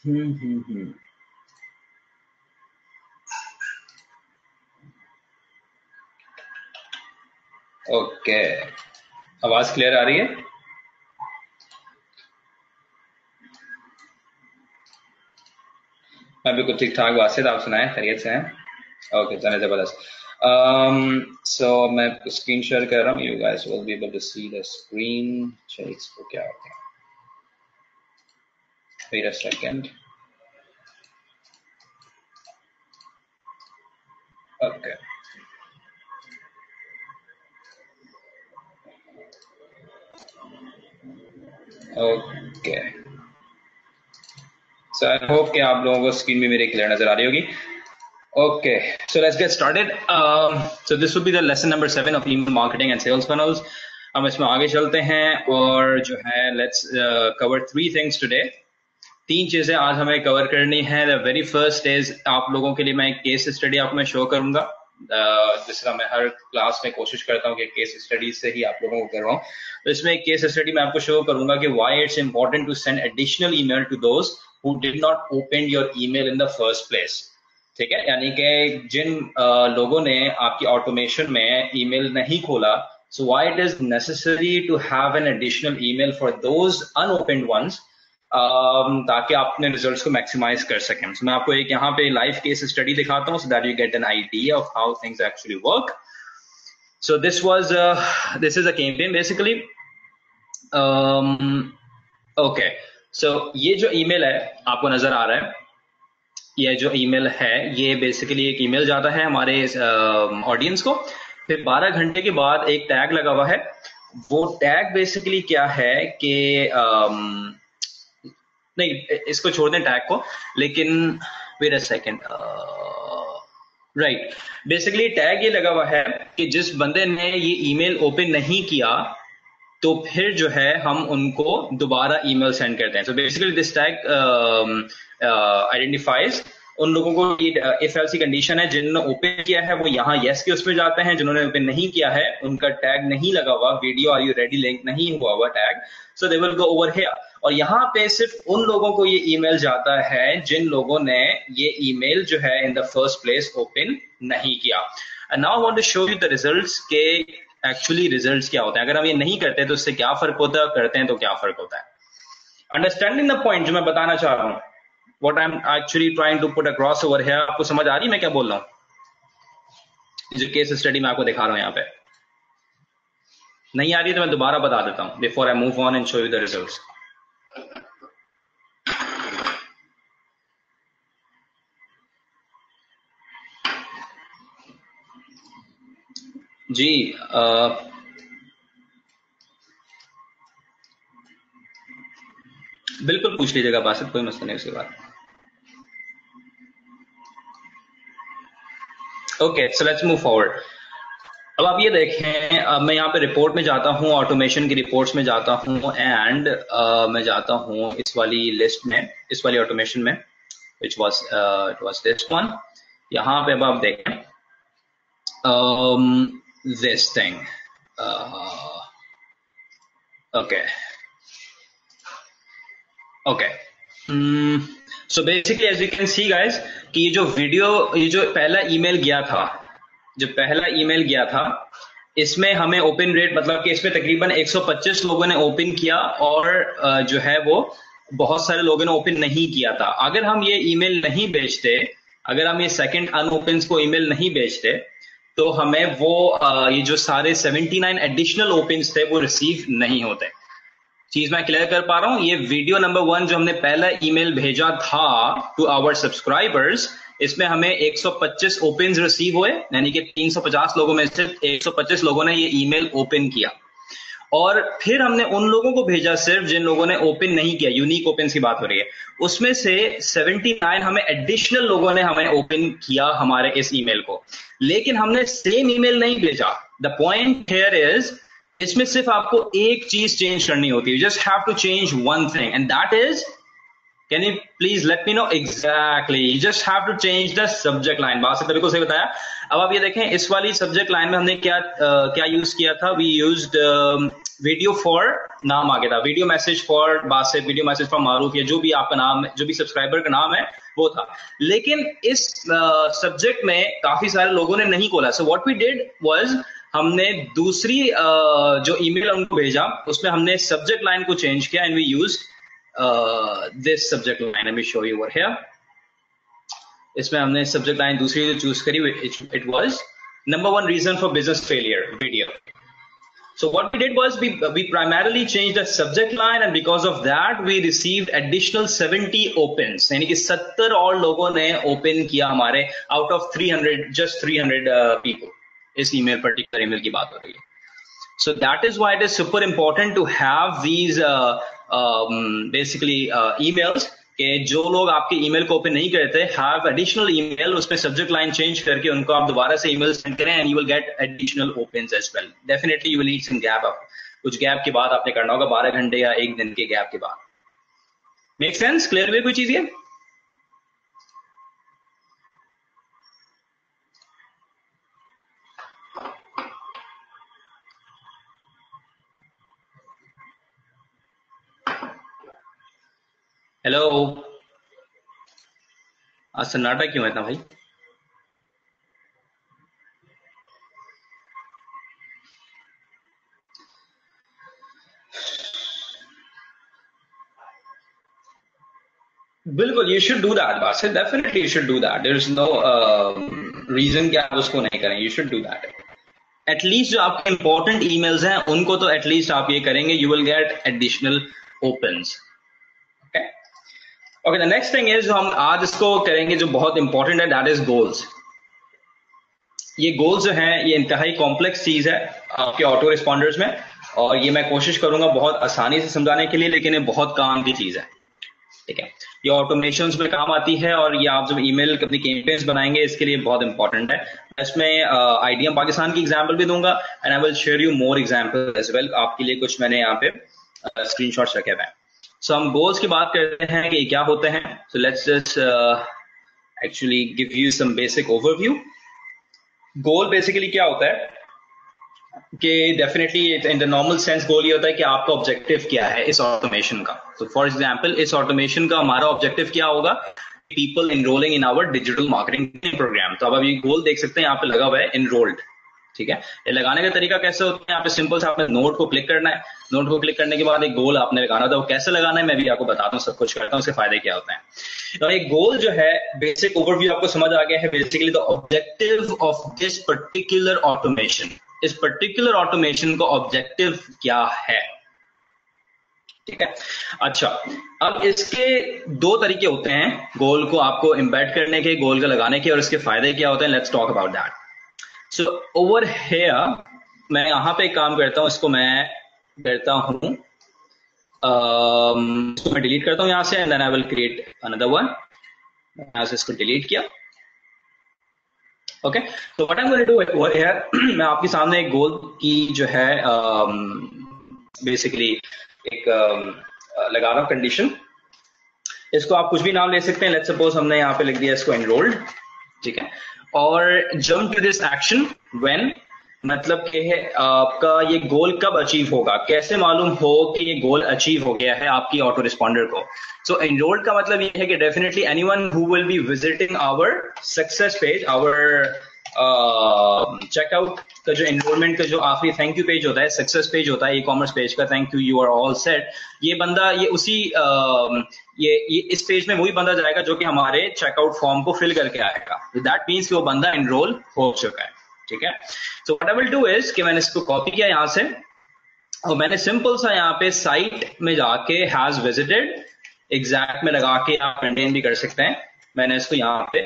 Okay, आवाज clear आ रही है? मैं बिल्कुल ठीक ठाक। वासिद, आप सुनाएं, खैरियत से हैं? ओके, चले जबरदस्त। सो मैं स्क्रीन शेयर कर रहा हूँ, you guys will be able to see the screen. चलिए, इसको क्या होता है, wait a second. Okay, okay, so I hope कि आप लोगों को स्क्रीन में मेरी क्लियर नजर आ रही होगी। Okay, so let's get started. So this will be the lesson number 7 of email marketing and sales funnels. हम इसमें आगे चलते हैं और जो है let's cover 3 things today. 3 चीजें आज हमें कवर करनी है। The very first is आप लोगों के लिए मैं एक केस स्टडी आपको मैं शो करूंगा। जिस तरह मैं हर क्लास में कोशिश करता हूँ कि केस स्टडी से ही आप लोगों को करवाऊं, तो इसमें एक केस स्टडी मैं आपको शो करूंगा कि why it's important to send additional email to those who did not open your email in the first place. ठीक है, यानी कि जिन लोगों ने आपकी ऑटोमेशन में ईमेल नहीं खोला, so why it is necessary to have an additional email for those unopened ones, ताकि आप अपने रिजल्ट्स को मैक्सिमाइज कर सकें। so, मैं आपको एक यहाँ पे लाइव केस स्टडी दिखाता हूँ, so that you get an idea of how things actually work. So this is a campaign basically. Okay, so ये जो ईमेल है आपको नजर आ रहा है, ये जो ईमेल है ये बेसिकली एक ईमेल जाता है हमारे ऑडियंस को। फिर 12 घंटे के बाद एक टैग लगा हुआ है। वो टैग बेसिकली क्या है कि नहीं, इसको छोड़ दें टैग को, लेकिन wait a second. Right, basically tag ये लगा हुआ है कि जिस बंदे ने ये ईमेल ओपन नहीं किया, तो फिर जो है हम उनको दोबारा ईमेल सेंड करते हैं। So basically this tag identifies उन लोगों को, इफ एल्स कंडीशन है, जिन्होंने ओपन किया है वो यहाँ यस के उसमें जाते हैं, जिन्होंने ओपन नहीं किया है उनका टैग नहीं लगा हुआ, video are you ready link नहीं हुआ हुआ tag, so they will go over here. और यहाँ पे सिर्फ उन लोगों को ये ईमेल जाता है जिन लोगों ने ये ईमेल जो है in the first place open नहीं किया। And now I want to show you the results के एक्चुअली रिजल्ट्स क्या होते हैं। अगर हम ये नहीं करते तो उससे क्या फर्क होता है, करते हैं तो क्या फर्क होता है। अंडरस्टैंडिंग द पॉइंट जो मैं बताना चाह रहा हूं, what I am actually trying to put across over here, आपको समझ आ रही है मैं क्या बोल रहा हूं? जो केस स्टडी मैं आपको दिखा रहा हूं यहाँ पे, नहीं आ रही तो मैं दोबारा बता देता हूं before I move on and show you the results. जी बिल्कुल पूछ लीजिएगा बासित, कोई मसला नहीं उसके बाद। Okay, so let's move forward. अब आप ये देखें, अब मैं यहाँ पे रिपोर्ट में जाता हूँ, ऑटोमेशन की रिपोर्ट्स में जाता हूँ, एंड मैं जाता हूँ इस वाली लिस्ट में, इस वाली ऑटोमेशन में, which was it was this one। यहाँ पे अब आप देखें this thing, okay, so basically as you can see guys कि ये जो वीडियो, ये जो पहला ईमेल गया था, इसमें हमें ओपन रेट, मतलब कि इसमें तकरीबन 125 लोगों ने ओपन किया और जो है वो बहुत सारे लोगों ने ओपन नहीं किया था। अगर हम ये ईमेल नहीं भेजते, अगर हम ये सेकंड अनओपन को ईमेल नहीं भेजते, तो हमें वो ये जो सारे 79 एडिशनल ओपन्स थे वो रिसीव नहीं होते। चीज मैं क्लियर कर पा रहा हूं? ये वीडियो नंबर 1 जो हमने पहला ईमेल भेजा था टू आवर सब्सक्राइबर्स, इसमें हमें 125 ओपन्स रिसीव हुए, यानी कि 350 लोगों में से 125 लोगों ने ये ईमेल ओपन किया। और फिर हमने उन लोगों को भेजा सिर्फ जिन लोगों ने ओपन नहीं किया, यूनिक ओपन की बात हो रही है, उसमें से 79 हमें एडिशनल लोगों ने हमें ओपन किया हमारे इस ईमेल को, लेकिन हमने सेम ईमेल नहीं भेजा। द पॉइंट हियर इज, इसमें सिर्फ आपको एक चीज चेंज करनी होती है, just have to change one thing, and that is Can you please let me know exactly? You just have to change the subject line. बात से तभी को सही बताया. अब आप ये देखें, इस वाली सब्जेक्ट लाइन में हमने क्या यूज किया था? We used वीडियो फॉर, नाम आ गया था, video message for Basit, video message for Maroof, या जो भी आपका नाम, जो भी सब्सक्राइबर का नाम है वो था. लेकिन इस सब्जेक्ट में काफी सारे लोगों ने नहीं खोला. So what we did was, हमने दूसरी जो ईमेल उनको भेजा उसमें हमने सब्जेक्ट लाइन को चेंज किया and we use this subject line. Let me show you over here. इसमें हमने सब्जेक्ट लाइन दूसरी जो चूज करी, it was number 1 reason for business failure video. So what we did was we primarily changed the subject line, and because of that we received additional 70 opens. यानी कि 70 और लोगों ने ओपन किया हमारे out of 300, just 300 people. इस email, particular email की बात हो रही है. So that is why it is super important to have these basically emails, कि जो लोग आपके ईमेल को ओपन नहीं करते, हैव एडिशनल ईमेल, उसमें सब्जेक्ट लाइन चेंज करके उनको आप दोबारा से ईमेल सेंड करें and you will get additional opens as well. Definitely you will need some gap. कुछ गैप के बाद आपने करना होगा, 12 घंटे या 1 दिन के गैप के बाद. Make sense? क्लियर हुई कोई चीज है? हेलो, आज सन्नाटा क्यों है इतना भाई? बिल्कुल, you should do that. बात है, definitely you should do that. There is no reason कि आप उसको नहीं करें. You should do that. At least जो आपके important emails हैं उनको तो at least आप ये करेंगे. You will get additional opens. Okay, the next thing is, हम आज इसको करेंगे जो बहुत इंपॉर्टेंट है, that is goals. ये goals जो हैं ये इंतहाई कॉम्प्लेक्स चीज है आपके ऑटो रिस्पॉन्डर्स में, और ये मैं कोशिश करूंगा बहुत आसानी से समझाने के लिए, लेकिन ये बहुत काम की चीज है. ठीक है, ये ऑटोमेशंस में काम आती है, और ये आप जब ईमेल अपनी कैंपेन्स बनाएंगे इसके लिए बहुत इंपॉर्टेंट है. इसमें आईडीएम पाकिस्तान की एग्जांपल भी दूंगा and I will share you more example as well. आपके लिए कुछ मैंने यहाँ पे स्क्रीनशॉट्स रखे हुए हैं. सो हम गोल्स की बात करते हैं कि क्या होते हैं. So let's just actually give you some basic overview. Goal basically क्या होता है कि definitely in the normal sense goal ये होता है कि आपका ऑब्जेक्टिव क्या है इस ऑटोमेशन का. तो फॉर एग्जांपल इस ऑटोमेशन का हमारा ऑब्जेक्टिव क्या होगा? People enrolling in our digital marketing program. तो अब अभी गोल देख सकते हैं यहाँ पे लगा हुआ है एनरोल्ड. ठीक है, ये लगाने का तरीका कैसे होता है? यहाँ पे सिंपल से आपने नोट को क्लिक करना है. नोट को क्लिक करने के बाद एक गोल आपने लगाना था. वो कैसे लगाना है मैं भी आपको बताता हूँ, सब कुछ करता हूँ, उसके फायदे क्या होते हैं. तो एक गोल जो है, बेसिक ओवरव्यू आपको समझ आ गया है. Basically the objective of this particular automation. इस पर्टिकुलर ऑटोमेशन का ऑब्जेक्टिव क्या है? ठीक है, अच्छा, अब इसके 2 तरीके होते हैं गोल को आपको एम्बेड करने के, गोल का लगाने के, और इसके फायदे क्या होते हैं. Let's talk about that. So over here मैं यहाँ पे एक काम करता हूँ, इसको मैं करता हूँ, इसको मैं डिलीट करता हूँ यहाँ से, and then I will create another one. यहाँ से इसको डिलीट किया. ओके, तो what I am going to do over here, मैं आपके सामने एक गोल की जो है बेसिकली एक लगा रहा हूँ कंडीशन. इसको आप कुछ भी नाम ले सकते हैं. लेट्स सपोज हमने यहाँ पे लिख दिया इसको एनरोल्ड. ठीक है, और jump to this action when, मतलब कि आपका ये गोल कब अचीव होगा, कैसे मालूम हो कि ये गोल अचीव हो गया है आपकी ऑटो रिस्पॉन्डर को. सो एनरोल्ड का मतलब ये है कि definitely anyone who will be visiting our success page, our checkout का जो एनरोलमेंट का जो आखिरी थैंक यू पेज होता है, सक्सेस पेज होता है ई कॉमर्स पेज का, thank you, you are all set. ये बंदा ये उसी ये इस पेज में वही बंदा जाएगा जो कि हमारे चेकआउट फॉर्म को फिल करके आएगा. दैट मीन्स कि वो बंदा एनरोल हो चुका है. ठीक है, so what I will do is कि मैंने इसको कॉपी किया यहाँ से, और मैंने सिंपल सा यहाँ पे साइट में जाके हैज विजिटेड एग्जैक्ट में लगा के आप कंटेन भी कर सकते हैं. मैंने इसको यहाँ पे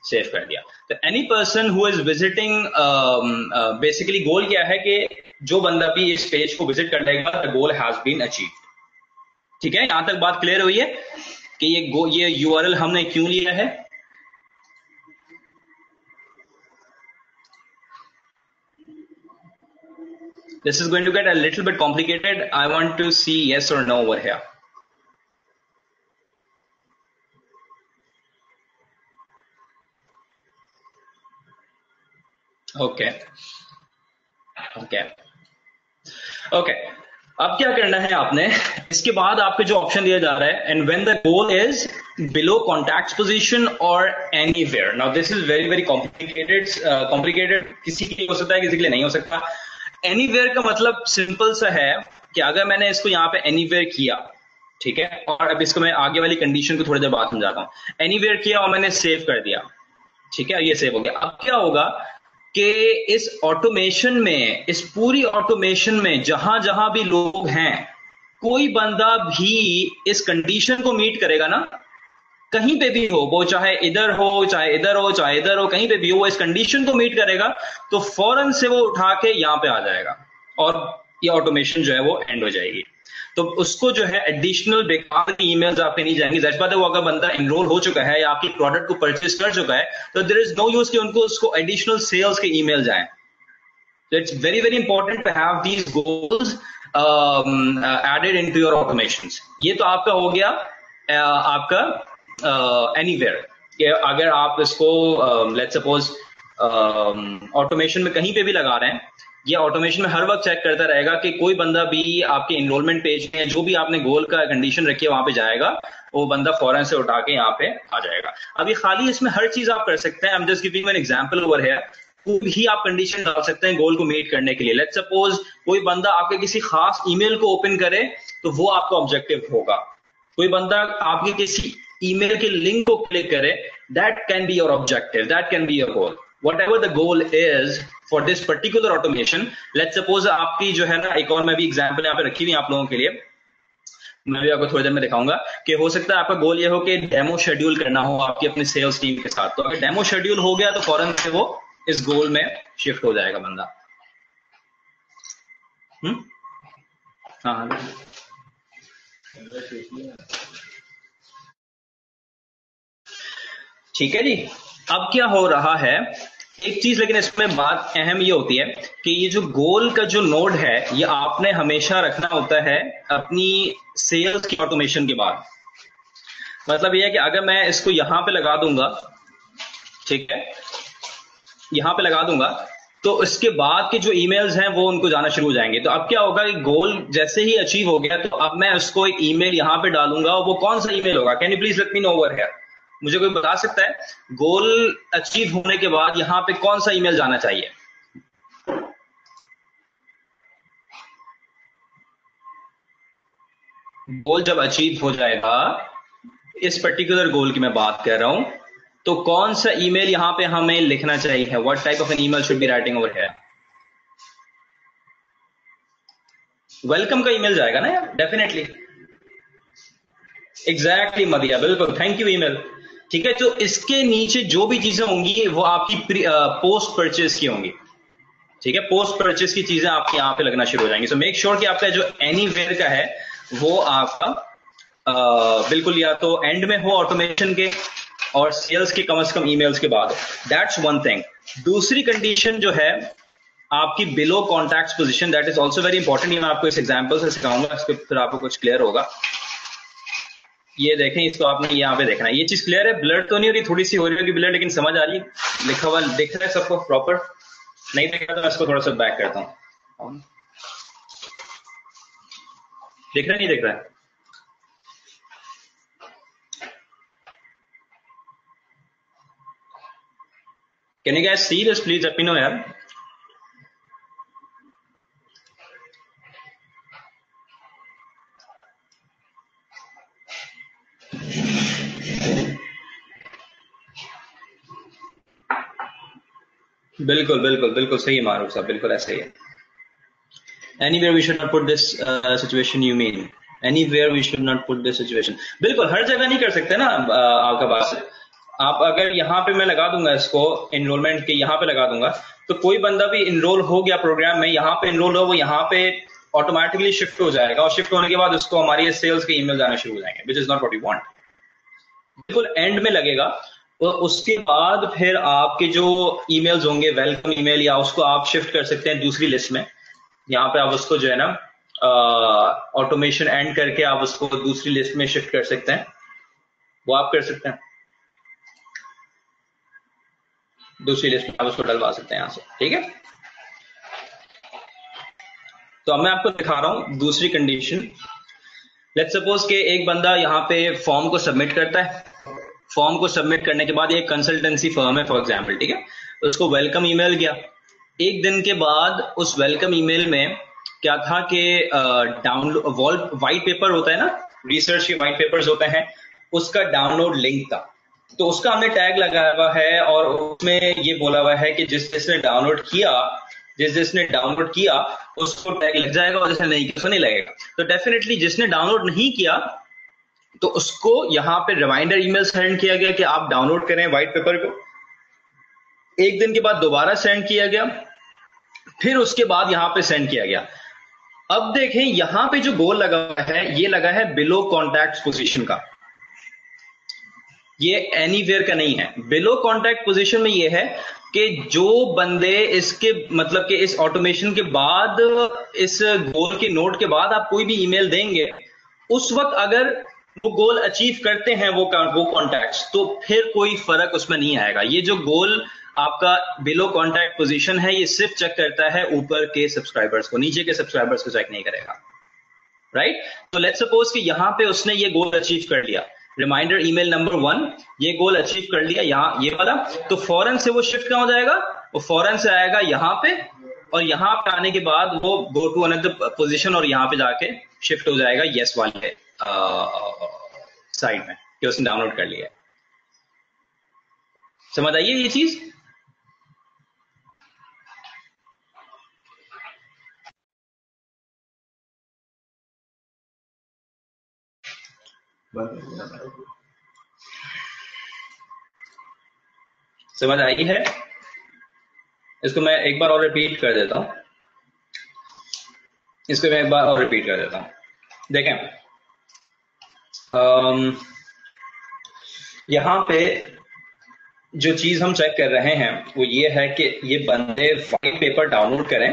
सेव कर दिया. तो any person who is visiting, basically goal क्या है कि जो बंदा भी इस पेज को विजिट कर लेगा, the goal has been achieved. ठीक है, यहां तक बात क्लियर हुई है कि ये यूआरएल हमने क्यों लिया है. This is going to get a little bit complicated. I want to see yes or no over here. Okay okay okay. अब क्या करना है आपने, इसके बाद आपके जो ऑप्शन दिया जा रहा है, and when the goal is below contact position और anywhere. Now this is very very complicated, किसी के लिए हो सकता है, किसी के लिए नहीं हो सकता। एनीवेयर का मतलब सिंपल सा है कि अगर मैंने इसको यहाँ पे एनीवेयर किया, ठीक है, और अब इसको मैं आगे वाली कंडीशन को थोड़ी देर बाद समझाता हूँ। एनीवेयर किया और मैंने सेव कर दिया, ठीक है, ये सेव हो गया। अब क्या होगा कि इस ऑटोमेशन में, इस पूरी ऑटोमेशन में जहां जहां भी लोग हैं, कोई बंदा भी इस कंडीशन को मीट करेगा ना, कहीं पे भी हो, वो चाहे इधर हो, चाहे इधर हो, चाहे इधर हो, कहीं पे भी हो, वो इस कंडीशन को मीट करेगा तो फौरन से वो उठा के यहां पे आ जाएगा और ये ऑटोमेशन जो है वो एंड हो जाएगी। तो उसको जो है एडिशनल बेकार की ईमेल्स आपके नहीं जाएंगी। दैट्स व्हाई वो अगर बंदा एनरोल हो चुका है या आपकी प्रोडक्ट को परचेज कर चुका है तो देयर इज नो यूज कि उनको उसको एडिशनल सेल्स के ईमेल जाएं। So it's very very important to have these goals added into your automations. ये तो आपका हो गया आपका anywhere, कि अगर आप इसको let's suppose ऑटोमेशन में कहीं पे भी लगा रहे हैं, ये ऑटोमेशन में हर वक्त चेक करता रहेगा कि कोई बंदा भी आपके एनरोलमेंट पेज में जो भी आपने गोल का कंडीशन रखी है वहां पे जाएगा, वो बंदा फौरन से उठा के यहाँ पे आ जाएगा। अभी खाली इसमें हर चीज आप कर सकते हैं। I'm just giving an example over here। कोई भी आप कंडीशन डाल सकते हैं गोल को मीट करने के लिए। लेट्स सपोज कोई बंदा आपके किसी खास ईमेल को ओपन करे तो वो आपका ऑब्जेक्टिव होगा। कोई बंदा आपके किसी ईमेल के लिंक को क्लिक करे, that can be your objective, that can be your goal. whatever the goal is for this particular automation, let's suppose आपकी जो है ना, एक और मैं भी एग्जांपल यहाँ पे रखी हुई आप लोगों के लिए, मैं भी आपको थोड़ी देर में दिखाऊंगा कि हो सकता है आपका गोल ये हो कि डेमो शेड्यूल करना हो आपकी अपनी सेल्स टीम के साथ। तो अगर डेमो शेड्यूल हो गया तो फौरन से वो इस गोल में शिफ्ट हो जाएगा बंदा। हाँ, ठीक है जी। अब क्या हो रहा है, एक चीज लेकिन इसमें बात अहम ये होती है कि ये जो गोल का जो नोड है ये आपने हमेशा रखना होता है अपनी सेल्स की ऑटोमेशन के बाद। मतलब ये है कि अगर मैं इसको यहां पे लगा दूंगा, ठीक है, यहां पे लगा दूंगा तो इसके बाद के जो ईमेल्स हैं वो उनको जाना शुरू हो जाएंगे। तो अब क्या होगा कि गोल जैसे ही अचीव हो गया तो अब मैं उसको एक ईमेल यहां पे डालूंगा और वो कौन सा ईमेल होगा, can you please let me know over here. मुझे कोई बता सकता है गोल अचीव होने के बाद यहां पे कौन सा ईमेल जाना चाहिए? गोल जब अचीव हो जाएगा, इस पर्टिकुलर गोल की मैं बात कर रहा हूं, तो कौन सा ईमेल यहां पे हमें लिखना चाहिए? What type of an email should be writing over here? Welcome का ईमेल जाएगा ना यार, डेफिनेटली। एग्जैक्टली मदिया, बिल्कुल, थैंक यू ईमेल। ठीक है, तो इसके नीचे जो भी चीजें होंगी वो आपकी पोस्ट परचेज की होंगी। ठीक है, पोस्ट परचेज की चीजें आपके यहाँ पे लगना शुरू हो जाएंगी। सो मेक श्योर कि आपका जो एनीवेयर का है वो आपका बिल्कुल या तो एंड में हो ऑटोमेशन के और सेल्स के कम से कम ईमेल्स के बाद। That's one thing. दूसरी कंडीशन जो है आपकी below contact position, that is also very important. ये मैं आपको इस एग्जाम्पल से सिखाऊंगा, इसके फिर आपको कुछ क्लियर होगा। ये देखें, इसको आपने यहाँ पे देखना है। ये चीज क्लियर है? ब्लड तो नहीं हो रही, थोड़ी सी हो रही होगी ब्लड, लेकिन समझ आ रही है, लिखा हुआ दिख रहा है सबको प्रॉपर? नहीं दिख रहा तो मैं इसको थोड़ा सा बैक करता हूँ। दिख रहा है, नहीं दिख रहा है? Can you guys see this? Please let me know यार। बिल्कुल बिल्कुल बिल्कुल सही है मारूफ साहब, बिल्कुल ऐसा ही है। Anywhere we should not put this situation, you mean? Anywhere we should not put this situation. बिल्कुल हर जगह नहीं कर सकते ना आपका बात। आप अगर यहाँ पे मैं लगा दूंगा इसको एनरोलमेंट के यहाँ पे लगा दूंगा तो कोई बंदा भी इनरोल हो गया प्रोग्राम में, यहाँ पे इनरोल हो, वो यहाँ पे ऑटोमेटिकली शिफ्ट हो जाएगा और शिफ्ट होने के बाद उसको हमारी सेल्स के ईमेल आने शुरू हो जाएंगे, which is not what you want. बिल्कुल एंड में लगेगा। तो उसके बाद फिर आपके जो ईमेल्स होंगे वेलकम ईमेल, या उसको आप शिफ्ट कर सकते हैं दूसरी लिस्ट में। यहाँ पे आप उसको जो है ना ऑटोमेशन एंड करके आप उसको दूसरी लिस्ट में शिफ्ट कर सकते हैं, वो आप कर सकते हैं। दूसरी लिस्ट में आप उसको डलवा सकते हैं यहां से, ठीक है। तो अब मैं आपको दिखा रहा हूं दूसरी कंडीशन। लेट्स सपोज कि एक बंदा यहाँ पे फॉर्म को सबमिट करता है। फॉर्म को सबमिट करने के बाद एक कंसल्टेंसी फर्म है फॉर एग्जांपल, ठीक है, उसको वेलकम ईमेल गया। एक दिन के बाद उस वेलकम ईमेल में क्या था कि डाउनलोड व्हाइट पेपर होता है ना, रिसर्च के व्हाइट पेपर्स होते हैं, उसका डाउनलोड लिंक था। तो उसका हमने टैग लगाया हुआ है और उसमें ये बोला हुआ है कि जिसने डाउनलोड किया, जिसने डाउनलोड किया उसको टैग लग जाएगा और जिसने नहीं किया उसको नहीं लगेगा। तो डेफिनेटली जिसने डाउनलोड नहीं किया तो उसको यहाँ पे रिमाइंडर ईमेल सेंड किया गया कि आप डाउनलोड करें व्हाइट पेपर को। एक दिन के बाद दोबारा सेंड किया गया, फिर उसके बाद यहां पे सेंड किया गया। अब देखें यहां पे जो गोल लगा है ये लगा है बिलो कॉन्टैक्ट पोजीशन का, ये एनीवेयर का नहीं है। बिलो कॉन्टैक्ट पोजीशन में ये है कि जो बंदे इसके मतलब कि इस ऑटोमेशन के बाद, इस गोल के नोट के बाद आप कोई भी ईमेल देंगे, उस वक्त अगर वो गोल अचीव करते हैं वो कॉन्टैक्ट्स, तो फिर कोई फर्क उसमें नहीं आएगा। ये जो गोल आपका बिलो कॉन्टैक्ट पोजीशन है ये सिर्फ चेक करता है ऊपर के सब्सक्राइबर्स को, नीचे के सब्सक्राइबर्स को चेक नहीं करेगा, राइट। तो लेट्स सपोज कि यहां पे उसने ये गोल अचीव कर लिया, रिमाइंडर ईमेल नंबर 1 ये गोल अचीव कर लिया यहां ये वाला, तो फौरन से वो शिफ्ट कहां हो जाएगा, वो फौरन से आएगा यहां पे, और यहां पे आने के बाद वो गो टू अनदर पोजीशन और यहां पे जाके शिफ्ट हो जाएगा यस वाले साइड में कि उसने डाउनलोड कर लिया। समझ आइए ये चीज। समझ आई है। इसको मैं एक बार और रिपीट कर देता हूं, इसको मैं एक बार और रिपीट कर देता हूं। देखें यहां पे जो चीज हम चेक कर रहे हैं वो ये है कि ये बंदे व्हाइट पेपर डाउनलोड करें,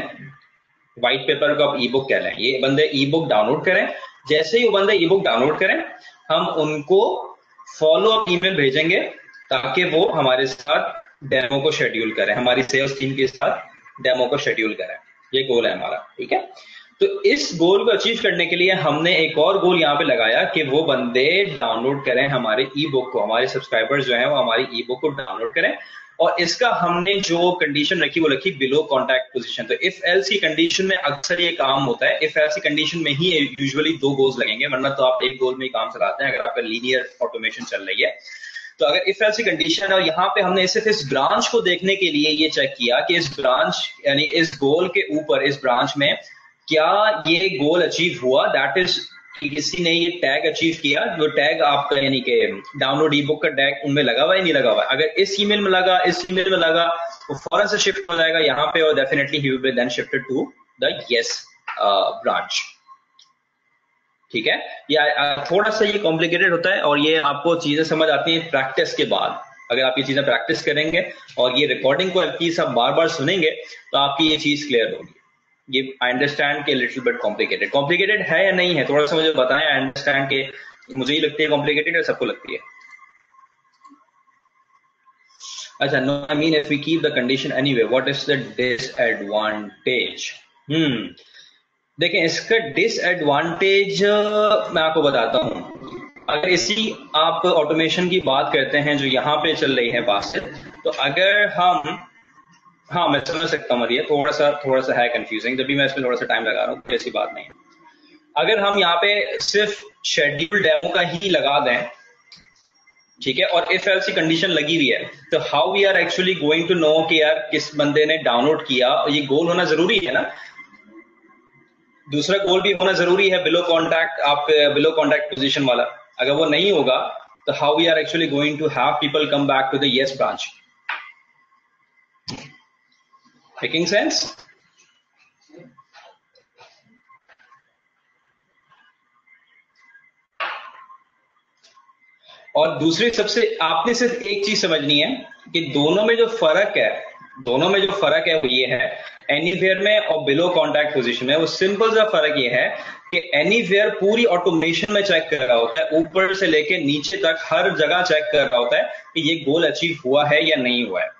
व्हाइट पेपर को आप ई बुक कह रहे हैं, ये बंदे ई बुक डाउनलोड करें। जैसे ही वो बंदे ई बुक डाउनलोड करें हम उनको फॉलो अप ईमेल भेजेंगे ताकि वो हमारे साथ डेमो को शेड्यूल करें, हमारी सेल्स टीम के साथ डेमो को शेड्यूल करें। ये गोल है हमारा, ठीक है। तो इस गोल को अचीव करने के लिए हमने एक और गोल यहाँ पे लगाया कि वो बंदे डाउनलोड करें हमारे ई बुक को, हमारे सब्सक्राइबर्स जो हैं वो हमारी ई बुक को डाउनलोड करें। और इसका हमने जो कंडीशन रखी वो रखी बिलो कॉन्टैक्ट पोजीशन। तो इफ एल्स की कंडीशन में अक्सर ये काम होता है, इफ एल्स की कंडीशन में ही यूजुअली 2 गोल्स लगेंगे, वरना तो आप एक गोल में ही काम चलाते हैं अगर आपका लीनियर ऑटोमेशन चल रही है। तो अगर इफ एल्स की कंडीशन है और यहाँ पे हमने सिर्फ इस ब्रांच को देखने के लिए ये चेक किया कि इस ब्रांच यानी इस गोल के ऊपर इस ब्रांच में क्या ये गोल अचीव हुआ, दैट इज किसी ने ये टैग अचीव किया, जो टैग आपका यानी कि डाउनलोड ई बुक का टैग उनमें लगा हुआ है नहीं लगा हुआ है। अगर इस ईमेल में लगा, इस ईमेल में लगा, वो फौरन से शिफ्ट हो जाएगा यहाँ पे और definitely he will be then shifted to the yes branch, ठीक है। या थोड़ा सा ये कॉम्प्लिकेटेड होता है और ये आपको चीजें समझ आती हैं प्रैक्टिस के बाद। अगर आप ये चीजें प्रैक्टिस करेंगे और ये रिकॉर्डिंग को की सब बार बार सुनेंगे तो आपकी ये चीज क्लियर होगी। ये आई अंडरस्टैंड के लिटिल बिट कॉम्प्लिकेटेड है या नहीं है, थोड़ा सा मुझे बताएं। आई अंडरस्टैंड के मुझे ही लगती है कॉम्प्लिकेटेड या सबको लगती है। अच्छा, no I mean if we keep the condition anyway what is the disadvantage. देखें इसका डिसएडवांटेज मैं आपको बताता हूं। अगर इसी आप ऑटोमेशन की बात करते हैं जो यहाँ पे चल रही है बात, तो अगर हम, हाँ मैं समझ सकता हूँ, ये थोड़ा सा है कंफ्यूजिंग, जब भी मैं इसमें थोड़ा सा टाइम लगा रहा हूँ, ऐसी बात नहीं है। अगर हम यहाँ पे सिर्फ शेड्यूल डेमो का ही लगा दें, ठीक है, और इफ एल्स की कंडीशन लगी हुई है, तो how we are actually going to know कि यार किस बंदे ने डाउनलोड किया। ये गोल होना जरूरी है ना, दूसरा गोल भी होना जरूरी है बिलो कॉन्टैक्ट, आप बिलो कॉन्टैक्ट पोजीशन वाला। अगर वो नहीं होगा तो how we are actually going to have people come back to the yes branch. Making sense? और दूसरी सबसे आपने सिर्फ एक चीज समझनी है कि दोनों में जो फर्क है वो ये है, एनीवेयर में और बिलो कॉन्टैक्ट पोजीशन में। वो सिंपल सा फर्क ये है कि एनीवेयर पूरी ऑटोमेशन में चेक कर रहा होता है, ऊपर से लेके नीचे तक हर जगह चेक कर रहा होता है कि ये गोल अचीव हुआ है या नहीं हुआ है।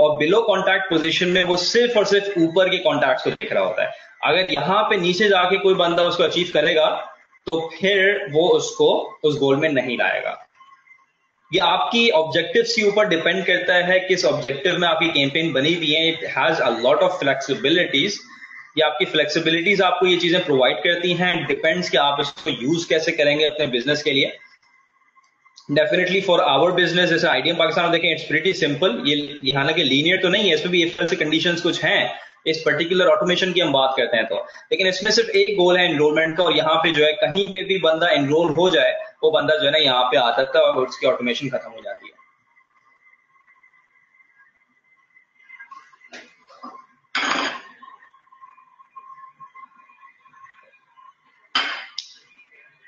और बिलो कॉन्टैक्ट पोजीशन में वो सिर्फ और सिर्फ ऊपर के कॉन्टैक्ट्स को देख रहा होता है। अगर यहाँ पे नीचे जाके कोई बंदा उसको अचीव करेगा तो फिर वो उसको उस गोल में नहीं लाएगा। ये आपकी ऑब्जेक्टिव्स के ऊपर डिपेंड करता है, किस ऑब्जेक्टिव में आपकी कैंपेन बनी हुई है। It has a lot of flexibilities. ये आपकी फ्लेक्सिबिलिटीज आपको ये चीजें प्रोवाइड करती हैं। डिपेंड्स कि आप इसको यूज कैसे करेंगे अपने बिजनेस के लिए। डेफिनेटली फॉर आवर बिजनेस, जैसे आईडीएम पाकिस्तान में देखें, इट्स प्रीटी सिंपल। ये हालांकि लीनियर तो नहीं है, इसमें भी इफ एल्स कंडीशंस कुछ हैं। इस पर्टिकुलर ऑटोमेशन की हम बात करते हैं तो, लेकिन इसमें सिर्फ एक गोल है एनरोलमेंट का, और यहाँ पे जो है कहीं पे भी बंदा एनरोल हो जाए, वो बंदा जो है ना यहाँ पे आ सकता है और उसकी ऑटोमेशन खत्म हो जाती है।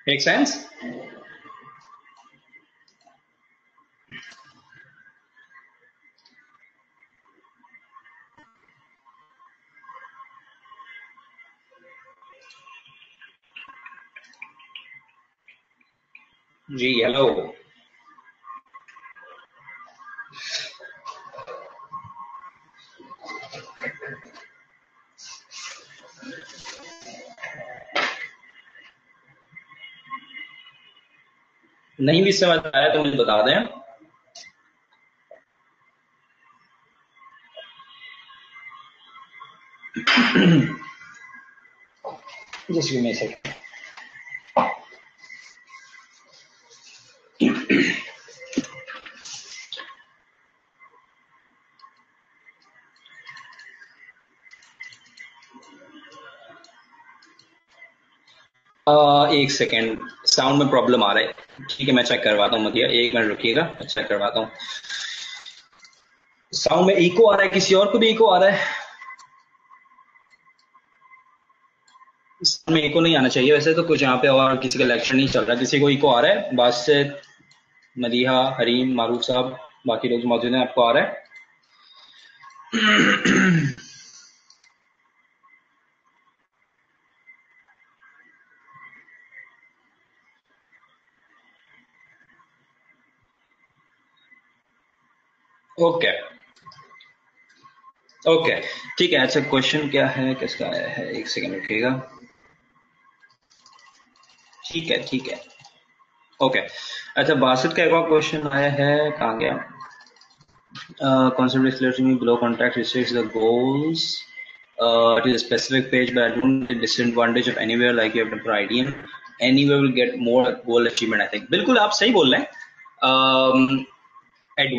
Make sense? जी हेलो। नहीं भी समझ आया तो मुझे बता दें। Just give me a second. एक सेकेंड, साउंड में प्रॉब्लम आ रहा है। ठीक है, मैं चेक करवाता हूँ। मतिया एक मिनट रुकिएगा, मैं चेक करवाता हूँ। साउंड में इको आ रहा है, किसी और को भी इको आ रहा है? में इको नहीं आना चाहिए वैसे तो कुछ यहाँ पे, और किसी का लेक्चर नहीं चल रहा। किसी को इको आ रहा है? बासित, मदीहा, हरीम, मारूफ साहब, बाकी लोग मौजूद हैं, आपको आ रहा है? ओके ओके ठीक है। अच्छा, क्वेश्चन क्या है, किसका आया है? एक सेकंड रुकिएगा। ठीक है ठीक है, ओके। अच्छा, बासित का एक और क्वेश्चन आया है, कहाँ गया? concept is clear to me. Below contact restricts the goals to a specific page, but I don't get disadvantage of anywhere like you have done for IDM. Anywhere will get more goal achievement, I think. बिल्कुल आप सही बोल रहे हैं।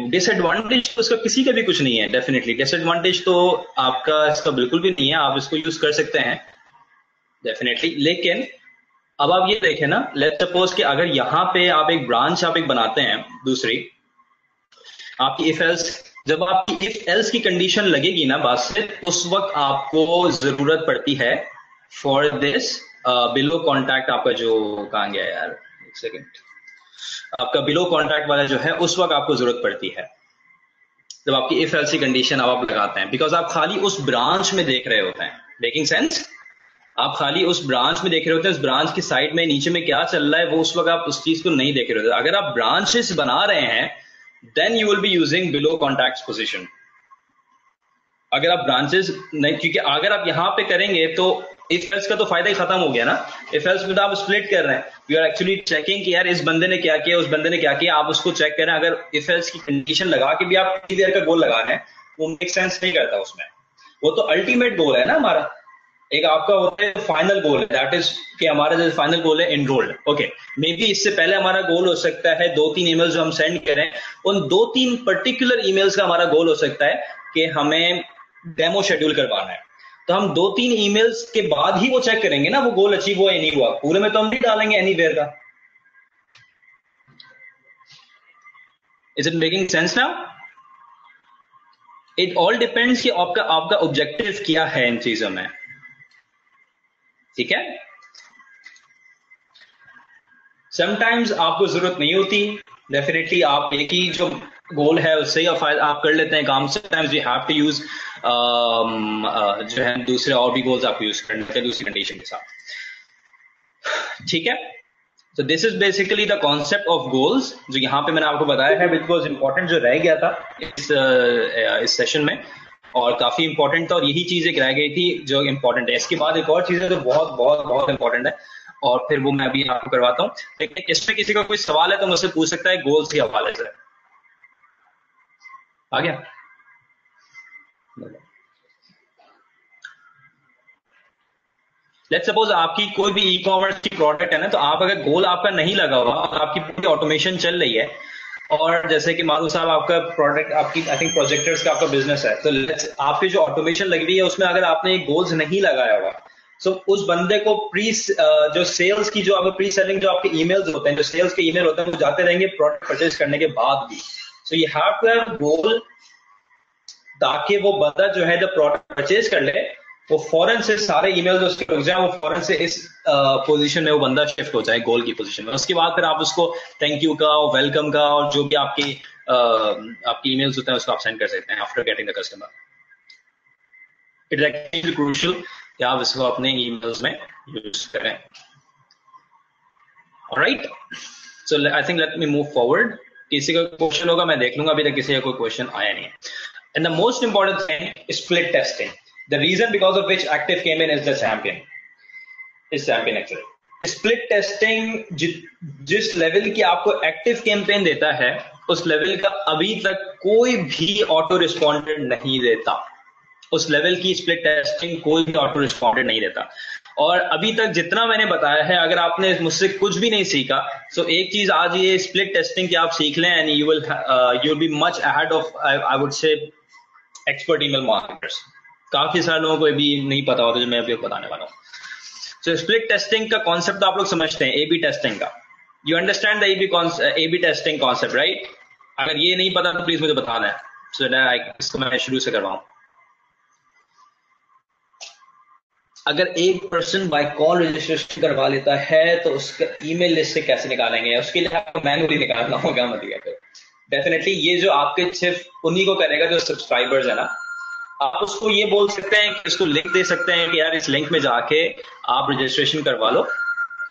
Disadvantage तो इसका किसी का भी कुछ नहीं है। डेफिनेटली डिसएडवांटेज तो आपका इसका बिल्कुल भी नहीं है, आप इसको यूज कर सकते हैं डेफिनेटली। लेकिन अब आप ये देखें ना, लेट्स सपोज कि अगर यहाँ पे आप एक ब्रांच आप एक बनाते हैं दूसरी, आपकी इफ एल्स, जब आपकी इफ एल्स की कंडीशन लगेगी ना बात से, उस वक्त आपको जरूरत पड़ती है फॉर दिस बिलो कॉन्टैक्ट। आपका जो कहाँ गया यार, एक सेकेंड, आपका बिलो कॉन्टैक्ट वाला जो है, उस वक्त आपको जरूरत पड़ती है जब आपकी इफ एल्स की कंडीशन आप लगाते हैं। बिकॉज आप खाली उस ब्रांच में देख रहे होते हैं। Making sense? आप खाली उस ब्रांच में देख रहे होते हैं, उस ब्रांच की साइड में नीचे में क्या चल रहा है वो उस वक्त आप उस चीज को नहीं देख रहे होते। अगर आप ब्रांचेस बना रहे हैं, then you will be using below contacts position. अगर आप ब्रांचेस नहीं, क्योंकि अगर आप यहां पे करेंगे तो इफ एल्स का तो फायदा ही खत्म हो गया ना। इफ एल्स में तो आप स्प्लिट कर रहे हैं, यू आर एक्चुअली चेकिंग कि यार इस बंदे ने क्या किया, उस बंदे ने क्या किया, आप उसको चेक कर रहे हैं। अगर इफ एल्स की कंडीशन लगा के भी आप कितनी देर का गोल लगा रहे हैं, वो मेक सेंस नहीं करता उसमें। वो तो अल्टीमेट गोल है ना हमारा। एक आपका होता है फाइनल गोल, दैट इज कि हमारा जो फाइनल गोल है एनरोल्ड। ओके, मे बी इससे पहले हमारा गोल हो सकता है 2-3 ईमेल्स जो हम सेंड करें, उन 2-3 पर्टिकुलर ईमेल्स का हमारा गोल हो सकता है कि हमें डेमो शेड्यूल करवाना है। तो हम 2-3 ईमेल्स के बाद ही वो चेक करेंगे ना वो गोल अचीव हुआ या नहीं हुआ। पूरे में तो हम नहीं डालेंगे एनीवेयर का। Is it making sense now? It all depends कि आपका ऑब्जेक्टिव क्या है इन चीजों में। ठीक है, समटाइम्स आपको जरूरत नहीं होती। डेफिनेटली आप एक ही जो गोल है उससे ही आप कर लेते हैं काम। Sometimes you have to use जो है दूसरे और भी गोल्स आपको यूज करने हैं दूसरी कंडीशन के साथ। ठीक है, So this is basically the concept of goals, जो यहाँ पे मैंने आपको बताया है, which was important, जो रह गया था इस सेशन में, और काफी इंपॉर्टेंट था, और यही चीज एक रह गई थी जो इंपॉर्टेंट है। इसके बाद एक और चीज है जो बहुत बहुत बहुत इंपॉर्टेंट है, और फिर वो मैं अभी आपको करवाता हूँ। लेकिन इसमें किसी का कोई सवाल है तो मुझसे पूछ सकता है गोल्स के हवाले से। आ गया? लेट्स सपोज आपकी कोई भी ई कॉमर्स की प्रोडक्ट है ना, तो आप अगर गोल आपका नहीं लगा हुआ और आपकी पूरी ऑटोमेशन चल रही है, और जैसे कि मारू साहब आपका प्रोडक्ट, आपकी आई थिंक प्रोजेक्टर्स का आपका बिजनेस है, तो आपकी जो ऑटोमेशन लगी हुई है उसमें अगर आपने गोल्स नहीं लगाया हुआ, तो उस बंदे को जो सेल्स की जो आपके प्री सेलिंग जो आपके ईमेल्स होते हैं, जो सेल्स के ईमेल होते हैं, वो जाते रहेंगे प्रोडक्ट परचेज करने के बाद भी। So you have to have goal, ताकि वो बंदा जो है जब प्रोडक्ट परचेज कर ले, वो फौरन से सारे ईमेल्स उसके रुक जाए, वो फौरन से इस पोजीशन में वो बंदा शिफ्ट हो जाए गोल की पोजीशन में। उसके बाद फिर आप उसको थैंक यू का और वेलकम का और जो भी आपकी ईमेल्स होते हैं उसको आप सेंड कर सकते हैं after getting the customer. It is actually crucial कि आप इसको अपने ईमेल्स में यूज करें। Alright, so I think let me move forward. किसी का क्वेश्चन होगा मैं देख लूंगा, अभी तक किसी का कोई क्वेश्चन आया नहीं है। And the most important thing split testing, the reason because of which active came in is champion actually. Split testing जिस लेवल की आपको एक्टिव कैंपेन देता है, उस लेवल का अभी तक कोई भी ऑटो रिस्पॉन्डेंट नहीं देता। उस लेवल की स्प्लिट टेस्टिंग कोई भी ऑटो रिस्पॉन्डेंट नहीं देता। और अभी तक जितना मैंने बताया है, अगर आपने मुझसे कुछ भी नहीं सीखा, तो एक चीज आज ये स्प्लिट टेस्टिंग की आप सीख लें, and you will be much ahead of I would say expert email marketers. काफी सारे लोगों को भी नहीं पता होता जो मैं अभी बताने वाला हूँ। सो स्प्लिट टेस्टिंग का कॉन्सेप्ट तो आप लोग समझते हैं, ए-बी टेस्टिंग का। You understand the AB testing concept, right? अगर ये नहीं पता तो प्लीज मुझे बताना है, सो इसको मैं शुरू से करवाऊं। अगर एक पर्सन बाय कॉल रजिस्ट्रेशन करवा लेता है, तो उसका ईमेल लिस्ट से कैसे निकालेंगे? उसके लिए आपको मैनुअली निकालना होगा। मतलब डेफिनेटली ये जो आपके सिर्फ उन्हीं को करेगा जो सब्सक्राइबर्स है ना। आप उसको ये बोल सकते हैं कि इसको लिंक दे सकते हैं कि यार इस लिंक में जाके आप रजिस्ट्रेशन करवा लो,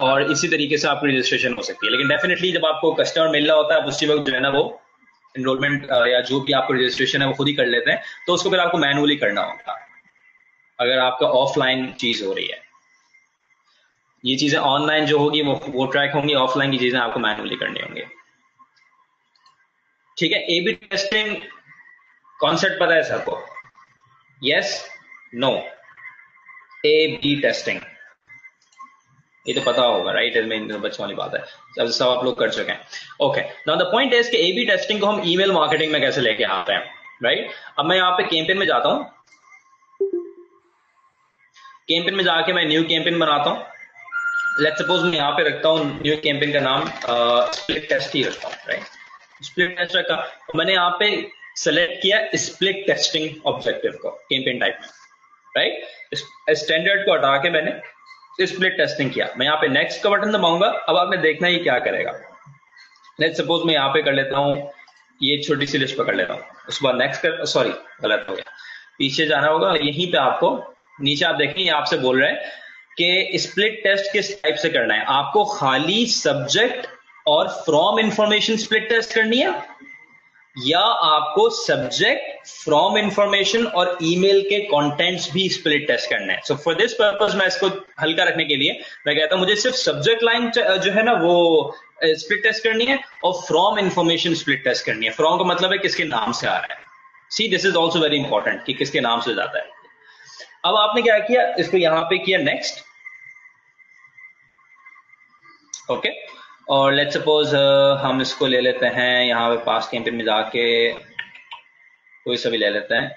और इसी तरीके से आपकी रजिस्ट्रेशन हो सकती है। लेकिन डेफिनेटली जब आपको कस्टमर मिल रहा होता है, उसी वक्त जो है ना वो एनरोलमेंट या जो भी आपको रजिस्ट्रेशन है वो खुद ही कर लेते हैं, तो उसको फिर आपको मैनुअली करना होगा अगर आपका ऑफलाइन चीज हो रही है। ये चीजें ऑनलाइन जो होगी वो ट्रैक होंगी, ऑफलाइन की चीजें आपको मैनुअली करनी होंगी। ठीक है, ए-बी टेस्टिंग कॉन्सेप्ट पता है सबको? Yes, no? ए-बी टेस्टिंग ये तो पता होगा, राइट? इसमें बच्चों वाली बात है, सब आप लोग कर चुके हैं। Okay, now the point is कि ए-बी टेस्टिंग को हम ईमेल मार्केटिंग में कैसे लेके आते हैं, राइट? अब मैं यहाँ पे कैंपेन में जाता हूँ, कैंपेन में जाके मैं न्यू कैंपेन बनाता हूँ। लेट्स सपोज मैं यहाँ पे रखता हूँ न्यू कैंपेन का नाम स्प्लिट टेस्ट ही रखता हूँ, राइट? स्प्लिट टेस्ट रखा, मैंने यहाँ पे सेलेक्ट किया स्प्लिट टेस्टिंग ऑब्जेक्टिव को कैंपेन टाइप में, राइट? स्टैंडर्ड को हटा के मैंने स्प्लिट टेस्टिंग किया। मैं यहाँ पे नेक्स्ट का बटन दबाऊंगा। अब आपने देखना ये क्या करेगा। लेट्स सपोज मैं यहाँ पे कर लेता हूँ, ये छोटी सी लिस्ट पकड़ लेता हूँ, उसके बाद नेक्स्ट कर, सॉरी गलत हो गया, पीछे जाना होगा। यहीं पे आपको नीचे आप देखें, आपसे बोल रहे हैं कि स्प्लिट टेस्ट किस टाइप से करना है। आपको खाली सब्जेक्ट और फ्रॉम इंफॉर्मेशन स्प्लिट टेस्ट करनी है, या आपको सब्जेक्ट, फ्रॉम इंफॉर्मेशन और ईमेल के कंटेंट्स भी स्प्लिट टेस्ट करना है। सो फॉर दिस पर्पस मैं इसको हल्का रखने के लिए मैं कहता हूं मुझे सिर्फ सब्जेक्ट लाइन जो है ना वो स्प्लिट टेस्ट करनी है, और फ्रॉम इंफॉर्मेशन स्प्लिट टेस्ट करनी है। फ्रॉम का मतलब है किसके नाम से आ रहा है। See, this is also very important कि किसके नाम से जाता है। अब आपने क्या किया, इसको यहां पे किया नेक्स्ट, ओके। और लेट्स सपोज हम इसको ले लेते हैं यहाँ पे पास कैंपेन में जाके कोई सा भी ले लेते हैं,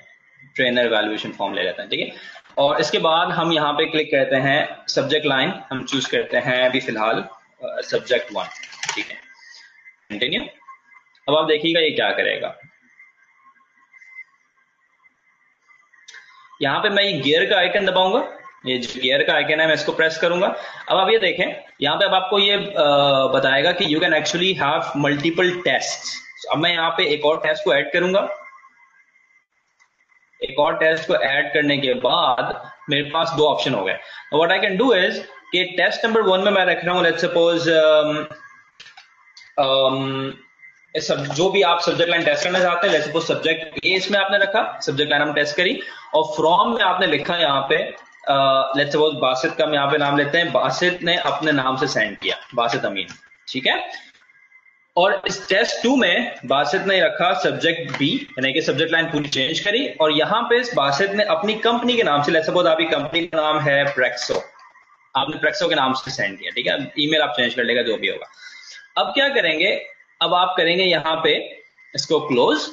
ट्रेनर वैल्यूएशन फॉर्म ले लेते हैं, ठीक है। और इसके बाद हम यहाँ पे क्लिक करते हैं सब्जेक्ट लाइन, हम चूज करते हैं अभी फिलहाल सब्जेक्ट 1, ठीक है, कंटिन्यू। अब आप देखिएगा ये क्या करेगा। यहाँ पे मैं ये गियर का आइकन दबाऊंगा, ये जो गियर का आइकन है मैं इसको प्रेस करूंगा। अब आप ये देखें, यहाँ पे अब आपको ये बताएगा कि you can actually have multiple test. अब मैं यहाँ पे एक और टेस्ट को ऐड करूंगा। एक और टेस्ट को ऐड करने के बाद मेरे पास 2 ऑप्शन हो गए। What I can do is कि टेस्ट नंबर 1 में मैं रख रहा हूं लेट्स सपोज सब जो भी आप सब्जेक्ट लाइन टेस्ट करना चाहते हैं, लेट्स सपोज सब्जेक्ट ए इसमें आपने रखा, सब्जेक्ट लाइन हम टेस्ट करी, और फ्रॉम में आपने लिखा यहाँ पे लेट्स सपोज बासित का हम यहाँ पे नाम लेते हैं, बासित ने अपने नाम से सेंड किया, बासित अमीन, ठीक है। और इस टेस्ट 2 में बासित ने रखा सब्जेक्ट बी, यानी कि सब्जेक्ट लाइन पूरी चेंज करी, और यहाँ पे बासित ने अपनी कंपनी के नाम से, लेट्स सपोज आपकी कंपनी का नाम है प्रेक्सो, आपने प्रेक्सो के नाम से सेंड किया, ठीक है। ईमेल आप चेंज कर लेगा जो भी होगा। अब क्या करेंगे, अब आप करेंगे यहाँ पे इसको क्लोज,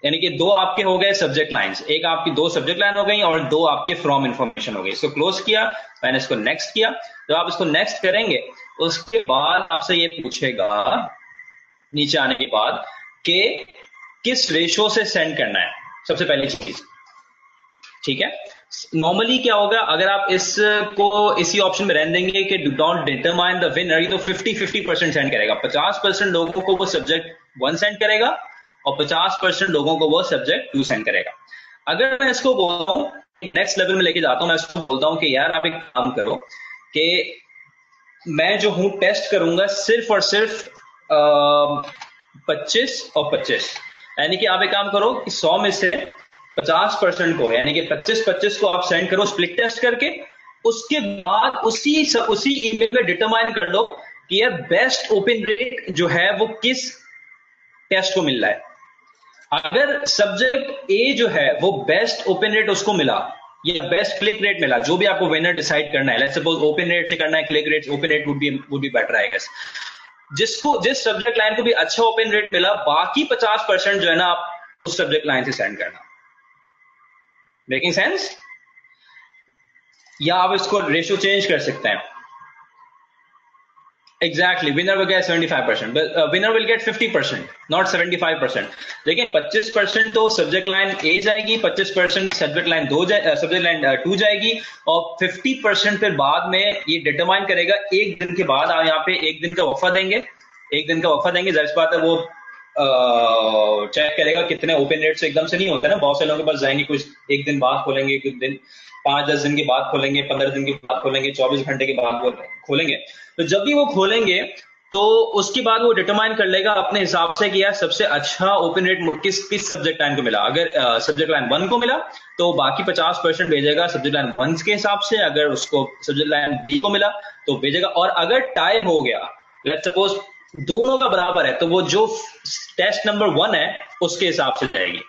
यानी कि 2 आपके हो गए सब्जेक्ट लाइंस, एक आपकी 2 सब्जेक्ट लाइन हो गई और 2 आपके फ्रॉम इंफॉर्मेशन हो गई। इसको क्लोज किया, मैंने इसको नेक्स्ट किया। जब आप इसको नेक्स्ट करेंगे उसके बाद आपसे ये पूछेगा नीचे आने के बाद कि किस रेशो से सेंड करना है, सबसे पहली चीज, ठीक है। नॉर्मली क्या होगा, अगर आप इसको इसी ऑप्शन में रहने देंगे कि do not determine the winner, ये तो 50-50% सेंड करेगा। 50% लोगों को वो सब्जेक्ट 1 सेंड करेगा और 50% लोगों को वो सब्जेक्ट 2 सेंड करेगा। अगर मैं इसको बोलता हूँ नेक्स्ट लेवल में लेके जाता हूं, मैं इसको बोलता हूं कि यार आप एक काम करो कि मैं जो हूं टेस्ट करूंगा सिर्फ और सिर्फ 25 और 25, यानी कि आप एक काम करो कि 100 में से 50% को, यानी कि 25-25 को आप सेंड करो स्प्लिट टेस्ट करके। उसके बाद उसी ईमेल में डिटरमाइन कर लो कि यार बेस्ट ओपन रेट जो है वो किस टेस्ट को मिल रहा है। अगर सब्जेक्ट ए जो है वो बेस्ट ओपन रेट उसको मिला या बेस्ट क्लिक रेट मिला, जो भी आपको विनर डिसाइड करना है, लेट्स सपोज ओपन रेट से करना है, click rate, open rate would be better I guess. जिस सब्जेक्ट लाइन को भी अच्छा ओपन रेट मिला, बाकी 50% जो है ना आप उस सब्जेक्ट लाइन से सेंड करना। Making sense? या आप इसको रेशियो चेंज कर सकते हैं। Exactly, winner will get 75%, winner will get 50%, not 75%। लेकिन 25% तो सब्जेक्ट लाइन ए जाएगी, 25% सब्जेक्ट लाइन 2 जाएगी, और 50% फिर बाद में ये डिटरमाइन करेगा एक दिन के बाद। आप यहाँ पे एक दिन का वफा देंगे, जाहिर सी बात है वो चेक करेगा कितने ओपन रेट से, एकदम से नहीं होता ना, बहुत से लोगों के पास जाएंगे, कुछ एक दिन बाद खोलेंगे, कुछ दिन 5-10 दिन के बाद खोलेंगे, 15 दिन के बाद खोलेंगे, 24 घंटे के बाद खोलेंगे। तो जब भी वो खोलेंगे तो उसके बाद वो डिटरमाइन कर लेगा अपने हिसाब से कि यार सबसे अच्छा ओपन रेट किस सब्जेक्ट लाइन को मिला। अगर सब्जेक्ट लाइन 1 को मिला तो बाकी 50% भेजेगा सब्जेक्ट लाइन 1 के हिसाब से, अगर उसको सब्जेक्ट लाइन बी को मिला तो भेजेगा। और अगर टाई हो गया, लेट्स सपोज दोनों का बराबर है, तो वो जो टेस्ट नंबर 1 है उसके हिसाब से जाएगी,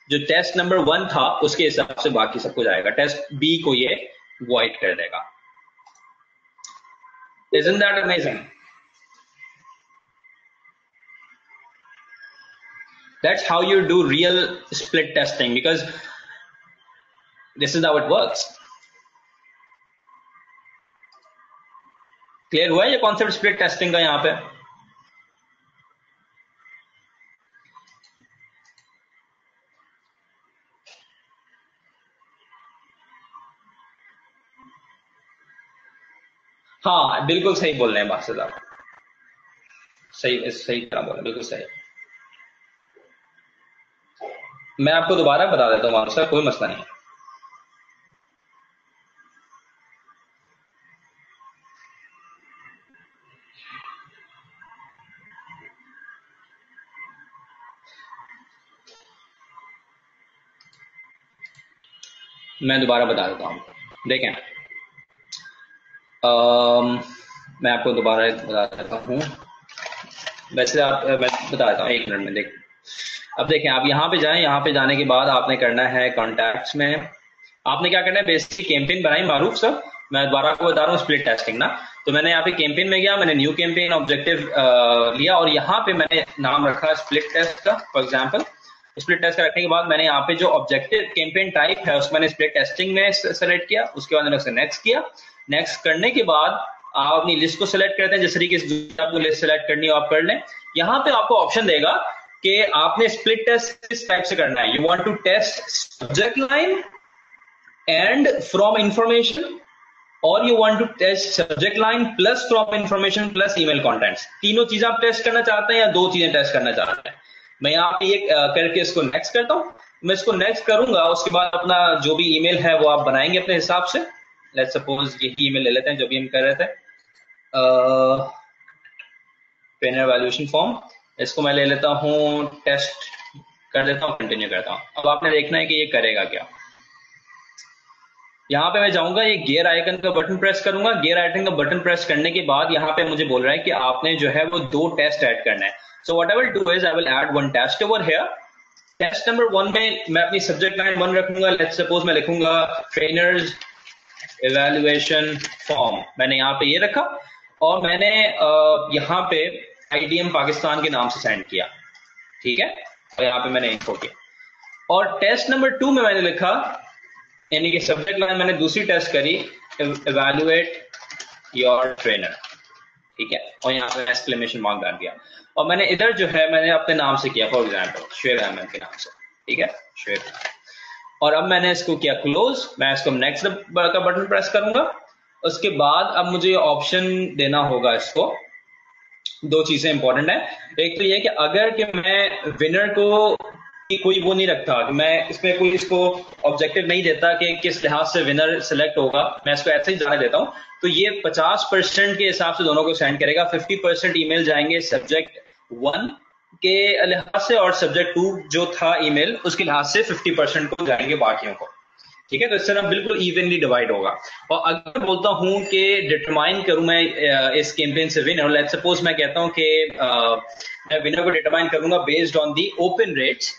जो टेस्ट नंबर 1 था उसके हिसाब से बाकी सब कुछ आएगा, टेस्ट बी को ये वॉइड कर देगा। Isn't that amazing? That's how you do real split testing, because this is how it works. Clear हुआ है ये कॉन्सेप्ट स्प्लिट टेस्टिंग का यहां पे? हाँ, बिल्कुल सही बोल रहे हैं बादशाह साहब, सही तरह बोल रहे हैं, बिल्कुल सही। मैं आपको दोबारा बता देता हूँ बादशाह, कोई मसला नहीं है। मैं दोबारा बता देता हूँ, देखें, मैं आपको दोबारा बता देता हूँ। वैसे मैं बता देता हूँ 1 मिनट में। देख, अब देखें, आप यहाँ पे जाएं, यहाँ पे जाने के बाद आपने करना है कॉन्टैक्ट्स में, आपने क्या करना है, बेसिक कैंपेन बनाई मारूफ साहब। मैं दोबारा आपको बता रहा हूँ स्प्लिट टेस्टिंग ना, तो मैंने यहाँ पे कैंपेन में गया, मैंने न्यू कैंपेन ऑब्जेक्टिव लिया और यहाँ पे मैंने नाम रखा स्प्लिट टेस्ट का, फॉर एग्जाम्पल। स्प्लिट टेस्ट का रखने के बाद मैंने यहाँ पे जो ऑब्जेक्टिव कैंपेन टाइप है उसको मैंने स्प्लिट टेस्टिंग में सेलेक्ट किया। उसके बाद मैंने उसे नेक्स्ट किया। नेक्स्ट करने के बाद आप अपनी लिस्ट को सिलेक्ट करते हैं, जिस तरीके से आपको लिस्ट सिलेक्ट करनी हो आप कर लें। यहाँ पे आपको ऑप्शन देगा कि आपने स्प्लिट टेस्ट किस टाइप से करना है। You want to test subject line and from information, और you want to test subject line plus from information plus email contents. तीनों चीजें आप टेस्ट करना चाहते हैं या 2 चीजें टेस्ट करना चाहते हैं? मैं यहाँ पे ये करके इसको नेक्स्ट करता हूँ। मैं इसको नेक्स्ट करूंगा, उसके बाद अपना जो भी ईमेल है वो आप बनाएंगे अपने हिसाब से। लेट्स सपोज ये ईमेल ले लेते हैं जो भी हम कर रहे थे, ट्रेनर वैल्यूएशन फॉर्म, इसको मैं ले लेता हूँ, टेस्ट कर देता हूँ, कंटिन्यू करता हूँ। अब आपने देखना है कि ये करेगा क्या। यहाँ पे मैं जाऊंगा, ये गियर आइकन का बटन प्रेस करूंगा। गियर आइकन का बटन प्रेस करने के बाद यहाँ पे मुझे बोल रहा है कि आपने जो है वो 2 टेस्ट ऐड करना है। So what I will do is I will add 1 test over here. Test number 1 में मैं अपनी सब्जेक्ट लाइन 1 रखूंगा। लेट्स सपोज मैं लिखूंगा ट्रेनर्स इवैल्यूएशन फॉर्म, मैंने यहाँ पे ये रखा और मैंने यहाँ पे आईडीएम पाकिस्तान के नाम से सेंड किया, ठीक है, और यहाँ पे मैंने इन्फो किया। और टेस्ट नंबर 2 में मैंने लिखा, यानी कि सब्जेक्ट लाइन मैंने दूसरी टेस्ट करी, इवैल्यूएट योर ट्रेनर, ठीक है, और यहाँ पे एक्सक्लेमेशन मार्क डाल दिया। और मैंने इधर जो है मैंने अपने नाम से किया, फॉर एग्जाम्पल शुएब अहमद के नाम से, ठीक है, शुएब। और अब मैंने इसको किया क्लोज, मैं इसको नेक्स्ट का बटन प्रेस करूंगा। उसके बाद अब मुझे ऑप्शन देना होगा इसको। 2 चीजें इंपॉर्टेंट है, एक तो ये कि अगर कि मैं विनर को कोई वो नहीं रखता, मैं इसमें कोई इसको ऑब्जेक्टिव नहीं देता कि किस लिहाज से विनर सिलेक्ट होगा, मैं इसको ऐसे ही जाने देता हूं, तो ये 50% के हिसाब से दोनों को सेंड करेगा। 50% ईमेल जाएंगे सब्जेक्ट 1 के लिहाज से और सब्जेक्ट 2 जो था ईमेल उसके लिहाज से 50% को जाएंगे बाकियों को, ठीक है। तो इस तरह बिल्कुल इवनली डिवाइड होगा। और अगर बोलता हूं कि डिटरमाइन करूं मैं इस कैंपेन से विनर, लेट्स सपोज मैं कहता हूं कि मैं विनर को डिटरमाइन करूंगा based on the open rates,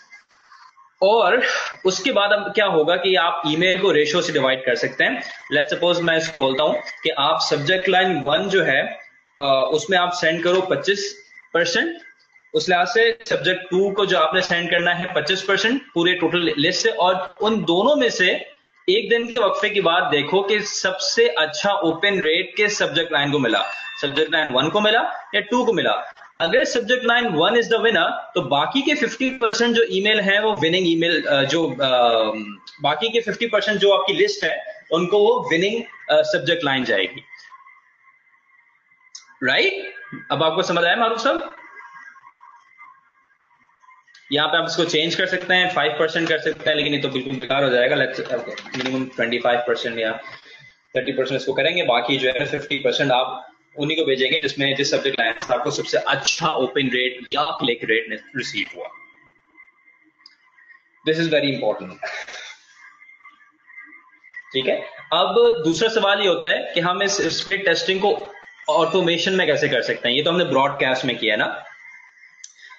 और उसके बाद अब क्या होगा कि आप ईमेल को रेशो से डिवाइड कर सकते हैं। लेट्स सपोज मैं इसको बोलता हूं कि आप सब्जेक्ट लाइन 1 जो है उसमें आप सेंड करो 25%, उस लिहाज से सब्जेक्ट 2 को जो आपने सेंड करना है 25% पूरे टोटल लिस्ट से, और उन दोनों में से एक दिन के वक्फे के बाद देखो कि सबसे अच्छा ओपन रेट किस सब्जेक्ट लाइन को मिला, सब्जेक्ट लाइन 1 को मिला या 2 को मिला। अगर subject line 1 is the winner तो बाकी के 50% जो ईमेल है वो विनिंग ईमेल, जो बाकी के 50% जो आपकी लिस्ट है उनको वो विनिंग सब्जेक्ट लाइन जाएगी, राइट? अब आपको समझ आया मारूफ साहब? यहाँ पे आप इसको चेंज कर सकते हैं, 5% कर सकते हैं, लेकिन ये तो बिल्कुल बेकार हो जाएगा। लेट्स मिनिमम 25% या 30% इसको करेंगे, बाकी जो है 50% आप उन्हीं को भेजेंगे जिसमें जिस सब्जेक्ट लाइन से आपको सबसे अच्छा ओपन रेट या क्लिक रेट रिसीव हुआ। दिस इज वेरी इंपॉर्टेंट, ठीक है। अब दूसरा सवाल ये होता है कि हम इस स्प्लिट टेस्टिंग को ऑटोमेशन में कैसे कर सकते हैं। ये तो हमने ब्रॉडकास्ट में किया ना,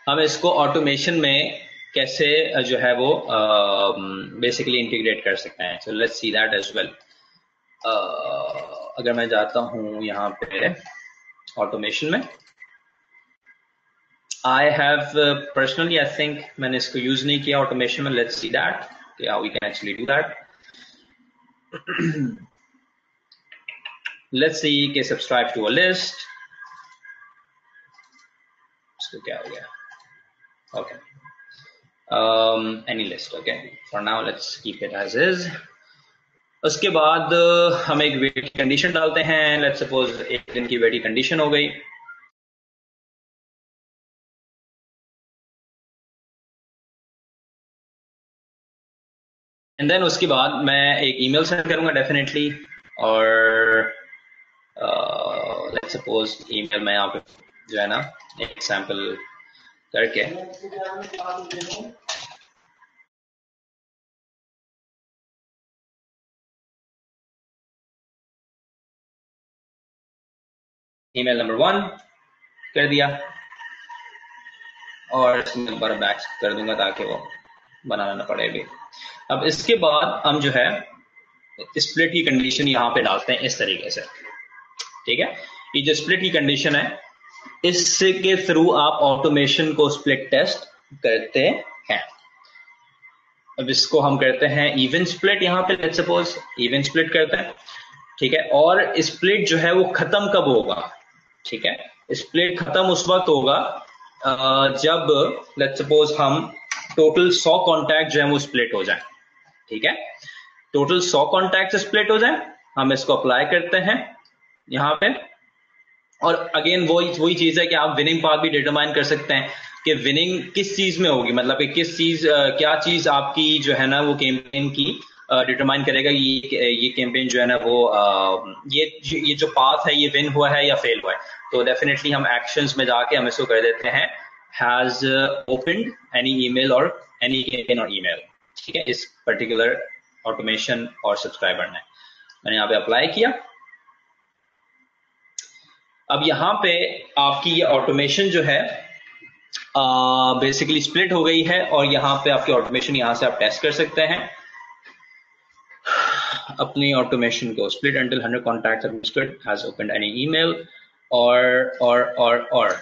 हम इसको ऑटोमेशन में कैसे जो है वो बेसिकली इंटीग्रेट कर सकते हैं। So let's see that as well. अगर मैं जाता हूं यहाँ पे ऑटोमेशन में, I have personally I think मैंने इसको यूज नहीं किया ऑटोमेशन में। Let's see that how we can actually do that. Let's see के सब्सक्राइब टू अ लिस्ट, इसको क्या हो गया, okay, any list, okay, for now let's keep it as is। उसके बाद हम एक वेट की कंडीशन डालते हैं। लेट्स सपोज एक दिन की वेट की कंडीशन हो गई, एंड देन उसके बाद मैं एक ईमेल सेंड करूंगा डेफिनेटली, और लेट्स सपोज ईमेल में यहाँ पे जो है ना एक सैंपल करके ईमेल नंबर 1 कर दिया और इसमें दोबारा बैक कर दूंगा ताकि वो बनाना ना पड़े भी। अब इसके बाद हम जो है स्प्लिट की कंडीशन यहाँ पे डालते हैं इस तरीके से, ठीक है। ये जो स्प्लिट की कंडीशन है इसके थ्रू आप ऑटोमेशन को स्प्लिट टेस्ट करते हैं। अब इसको हम करते हैं इवन स्प्लिट, यहाँ पे लेट्स सपोज इवन स्प्लिट करते हैं, ठीक है। और स्प्लिट जो है वो खत्म कब होगा, ठीक है। स्प्लिट खत्म उस वक्त होगा जब लेट्स सपोज हम टोटल 100 कॉन्टैक्ट जो है वो स्प्लिट हो जाए, ठीक है। टोटल 100 कॉन्टैक्ट स्प्लिट हो जाए, हम इसको अप्लाई करते हैं यहाँ पे। और अगेन वही चीज है कि आप विनिंग पाथ भी डिटरमाइन कर सकते हैं कि विनिंग किस चीज में होगी, मतलब कि किस चीज क्या चीज आपकी जो है ना वो कैंपेन की डिटरमाइन करेगा ये कैंपेन जो है ना वो ये जो पाथ है ये विन हुआ है या फेल हुआ है। तो डेफिनेटली हम एक्शंस में जाके हम इसको कर देते हैं हैज ओपनड एनी ईमेल और एनी कैंपेन और ईमेल। ठीक है, इस पर्टिकुलर ऑटोमेशन और सब्सक्राइबर ने, मैंने यहाँ पे अप्लाई किया। अब यहाँ पे आपकी ये ऑटोमेशन जो है बेसिकली स्प्लिट हो गई है और यहाँ पे आपकी ऑटोमेशन यहाँ से आप टेस्ट कर सकते हैं अपनी ऑटोमेशन को। Split until 100 contacts are split, has opened any email और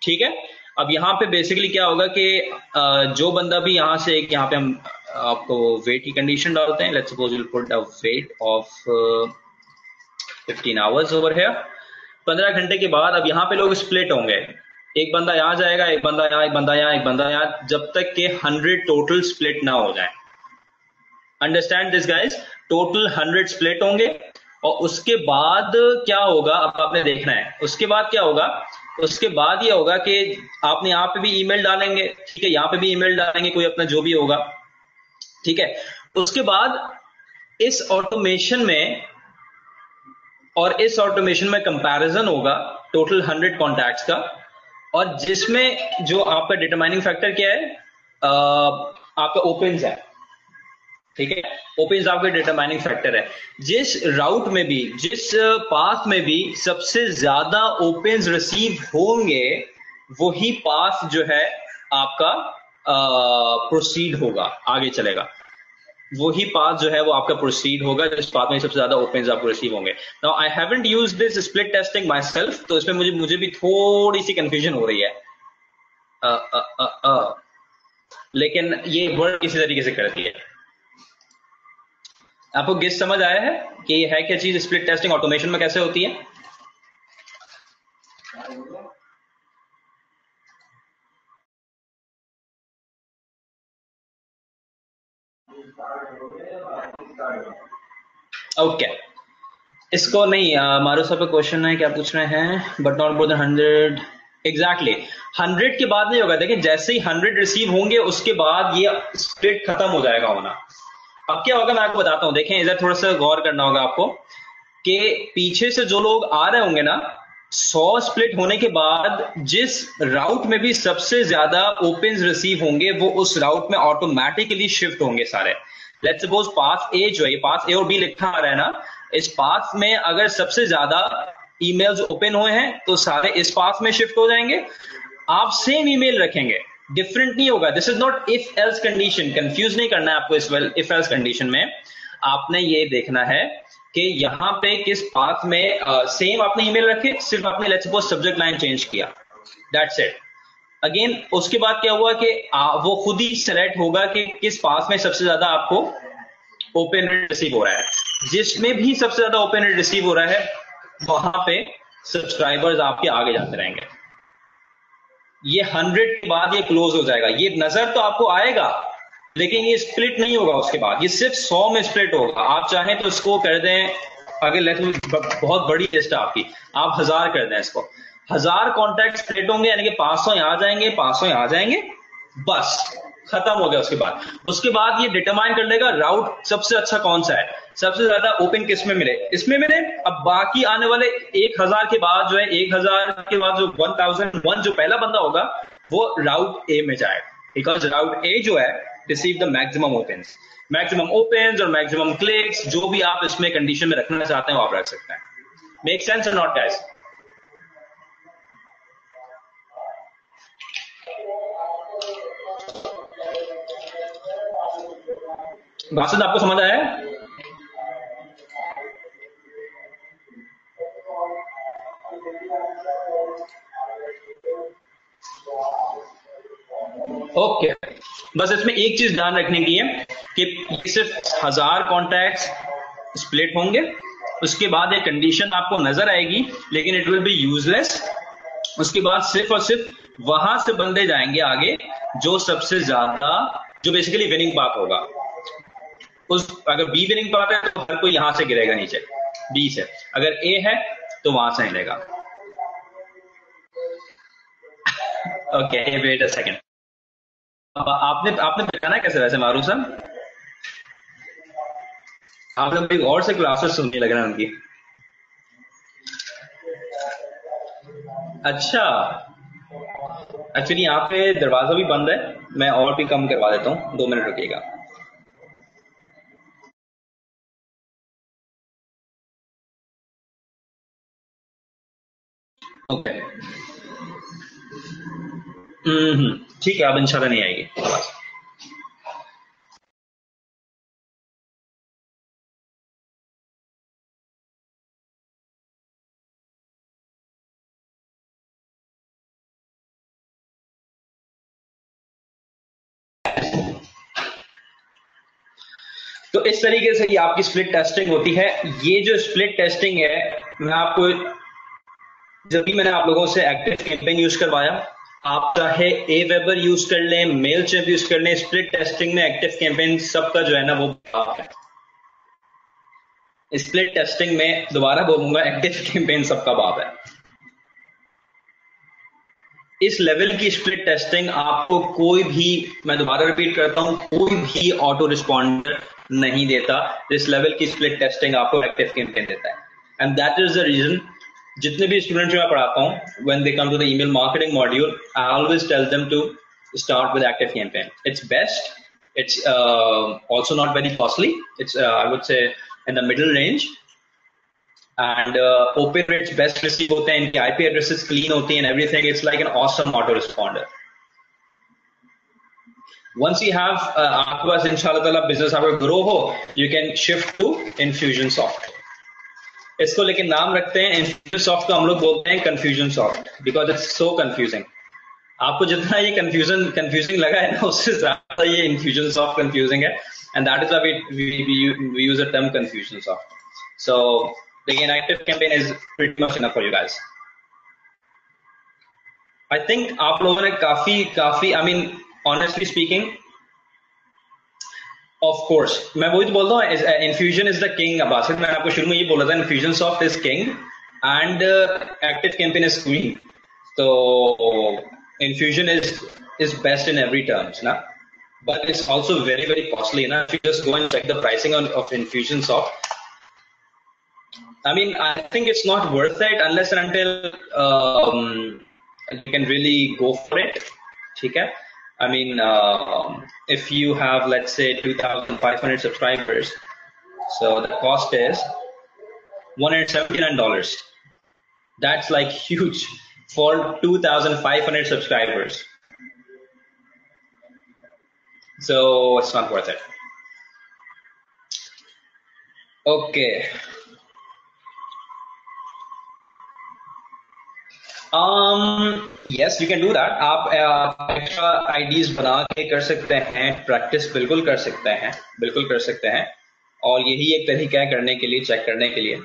ठीक है। अब यहाँ पे बेसिकली क्या होगा कि जो बंदा भी यहाँ से यहाँ पे हम आपको वेट की कंडीशन डालते हैं। Let's suppose will put a weight of 15 hours over here. 15 घंटे के बाद अब यहाँ पे लोग स्प्लिट होंगे, एक बंदा यहाँ जाएगा, एक बंदा यहाँ, एक बंदा यहाँ, एक बंदा यहाँ, जब तक के 100 टोटल स्प्लिट ना हो जाए। Understand this guys, total 100 split होंगे और उसके बाद क्या होगा अब आपने देखना है। उसके बाद क्या होगा, उसके बाद ये होगा कि आपने यहाँ पे भी ईमेल डालेंगे, ठीक है, यहाँ पे भी ईमेल डालेंगे, कोई अपना जो भी होगा, ठीक है। उसके बाद इस ऑटोमेशन में और इस ऑटोमेशन में कंपैरिजन होगा टोटल 100 कॉन्टैक्ट्स का, और जिसमें जो आपका डिटरमाइनिंग फैक्टर क्या है, आपका ओपन्स है, ठीक है। ओपन्स आपका डिटरमाइनिंग फैक्टर है। जिस राउट में भी, जिस पाथ में भी सबसे ज्यादा ओपन्स रिसीव होंगे वही पाथ जो है आपका प्रोसीड होगा, आगे चलेगा। वही पाथ जो है वो आपका प्रोसीड होगा जिस पाथ में सबसे ज्यादा ओपन्स आपको रिसीव होंगे। Now I haven't used this split testing my self, तो इसमें मुझे भी थोड़ी सी कंफ्यूजन हो रही है, लेकिन ये वर्ड किसी तरीके से करती है। आपको गेस समझ आया है कि ये है क्या चीज, स्प्लिट टेस्टिंग ऑटोमेशन में कैसे होती है? ओके, इसको नहीं, मारू साहब का क्वेश्चन है, क्या पूछ रहे हैं? But not more than 100 exactly 100 के बाद नहीं होगा। देखिए जैसे ही 100 रिसीव होंगे उसके बाद ये स्प्लिट खत्म हो जाएगा होना। अब क्या होगा मैं आपको बताता हूं, देखें इधर थोड़ा सा गौर करना होगा आपको कि पीछे से जो लोग आ रहे होंगे ना, 100 स्प्लिट होने के बाद जिस राउट में भी सबसे ज्यादा ओपन्स रिसीव होंगे वो उस राउट में ऑटोमेटिकली शिफ्ट होंगे सारे। लेट्स सपोज पाथ ए जो है, ये पाथ ए और बी लिखा आ रहा है ना, इस पाथ में अगर सबसे ज्यादा ईमेल्स ओपन हुए हैं तो सारे इस पाथ में शिफ्ट हो जाएंगे। आप सेम ईमेल रखेंगे, डिफरेंट नहीं होगा। This is not if else condition, confuse नहीं करना है आपको इस इफ एल्स कंडीशन में। आपने ये देखना है कि यहाँ पे किस पाथ में सेम आपने ईमेल रखे, सिर्फ आपने let's suppose subject line change किया, दैट्स इट। अगेन उसके बाद क्या हुआ कि वो खुद ही सेलेक्ट होगा कि किस पाथ में सबसे ज्यादा आपको ओपन रेट रिसीव हो रहा है। जिसमें भी सबसे ज्यादा ओपन रेट रिसीव हो रहा है वहां पे सब्सक्राइबर्स आपके आगे जाते रहेंगे। ये 100 के बाद ये क्लोज हो जाएगा, ये नजर तो आपको आएगा लेकिन ये स्प्लिट नहीं होगा उसके बाद, ये सिर्फ 100 में स्प्लिट होगा। आप चाहें तो इसको कर दें, अगर लेट्स बहुत बड़ी लिस्ट है आपकी, आप 1000 कर दें इसको, 1000 कॉन्टैक्ट स्प्लिट होंगे, यानी कि 500 यहां जाएंगे, 500 यहां जाएंगे, बस खत्म हो गया। उसके बाद ये डिटरमाइन कर लेगा राउट सबसे अच्छा कौन सा है, सबसे ज्यादा ओपन किस में मिले, इसमें मिले। अब बाकी आने वाले 1000 के बाद जो है, 1000 के बाद जो 1001 जो पहला बंदा होगा वो राउट ए में जाएगा, बिकॉज राउट ए जो है रिसीव द मैक्सिमम ओपन्स, और मैक्सिमम क्लिक्स, जो भी आप इसमें कंडीशन में रखना चाहते हैं वो आप रख सकते हैं। मेक सेंस और नॉट गाइस? भाषण आपको समझ आया है? ओके, बस इसमें एक चीज ध्यान रखने की है कि सिर्फ 1000 कॉन्टैक्ट्स स्प्लिट होंगे, उसके बाद एक कंडीशन आपको नजर आएगी लेकिन इट विल बी यूजलेस। उसके बाद सिर्फ और सिर्फ वहां से बंदे जाएंगे आगे जो सबसे ज्यादा, जो बेसिकली विनिंग पाथ होगा। उस अगर बी विनिंग पाथ है तो हर कोई यहां से गिरेगा नीचे बी से, अगर ए है तो वहां से मिलेगा। ओके वेट अ सेकंड, आपने पहचाना कैसे वैसे मारू साहब? आप लोग एक और से क्लासेस सुनने लग रहे हैं उनकी। अच्छा, एक्चुअली यहाँ पे दरवाजा भी बंद है, मैं और भी कम करवा देता हूँ, 2 मिनट रुकिएगा। ओके, ठीक है, अब इंशाल्लाह नहीं आएगी आवाज। तो इस तरीके से ये आपकी स्प्लिट टेस्टिंग होती है। ये जो स्प्लिट टेस्टिंग है, मैं आपको जब भी मैंने आप लोगों से एक्टिव कैंपेन यूज करवाया, आप चाहे Aweber यूज कर लें, मेलचिम्प यूज कर लें, स्प्लिट टेस्टिंग में एक्टिव कैंपेन सबका जो है ना वो बाप है। स्प्लिट टेस्टिंग में दोबारा बोलूंगा, एक्टिव कैंपेन सबका बाप है। इस लेवल की स्प्लिट टेस्टिंग आपको कोई भी, मैं दोबारा रिपीट करता हूं, कोई भी ऑटो रिस्पॉन्डर नहीं देता। इस लेवल की स्प्लिट टेस्टिंग आपको एक्टिव कैंपेन देता है। And that is the reason जितने भी स्टूडेंट मैं पढ़ाता हूं, when they come to the email marketing module, I always tell them to start with active campaign. It's best. It's also not very costly. It's I would say in the middle range. And open rates best receive होते हैं, इनकी IP addresses clean होती हैं, and everything. It's like an awesome autoresponder. Once you have आपके पास इंशाल्लाह ताला business आपका grow हो, you can shift to Infusionsoft. इसको लेकिन नाम रखते हैं Infusionsoft को हम लोग बोलते हैं Confusionsoft because it's so confusing. आपको जितना ये confusing लगा है ना, उससे ज्यादा ये Infusionsoft confusing है, and that is why we use the term Confusionsoft. So again, active campaign is pretty much enough for you guys. I think आप लोगों ने काफी I mean honestly speaking, of course, मैं वही तो बोलता हूँ, Infusion is the king. Basit मैंने आपको शुरू में ये बोला था, Infusionsoft is king and active campaign is queen. So Infusion is best in every terms, na? But it's also very costly, na? If you just go and check the pricing of Infusionsoft, I mean, I think it's not worth it unless and until you can really go for it. ठीक है? I mean, if you have, let's say, 2,500 subscribers, so the cost is $179. That's like huge for 2,500 subscribers. So it's not worth it. Okay. Yes, you can do that. आप extra IDs बना के कर सकते हैं, practice बिल्कुल कर सकते हैं, और यही एक तरीका है करने के लिए, चेक करने के लिए,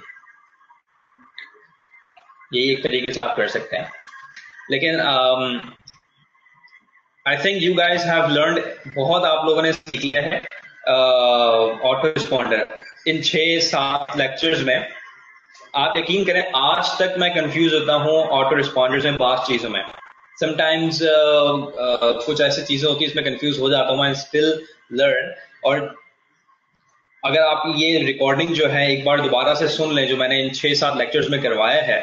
यही एक तरीके से आप कर सकते हैं। लेकिन I think you guys have learned, बहुत आप लोगों ने सीख लिया है ऑटो रिस्पॉन्डर इन 6-7 लेक्चर्स में। आप यकीन करें, आज तक मैं कंफ्यूज होता हूँ ऑटो रिस्पॉन्डर्स में 5 चीजों में। समटाइम्स कुछ ऐसी चीजें होती है इसमें कंफ्यूज हो जाता हूँ, आई स्टिल लर्न। और अगर आप ये रिकॉर्डिंग जो है एक बार दोबारा से सुन लें, जो मैंने इन 6-7 लेक्चर्स में करवाया है,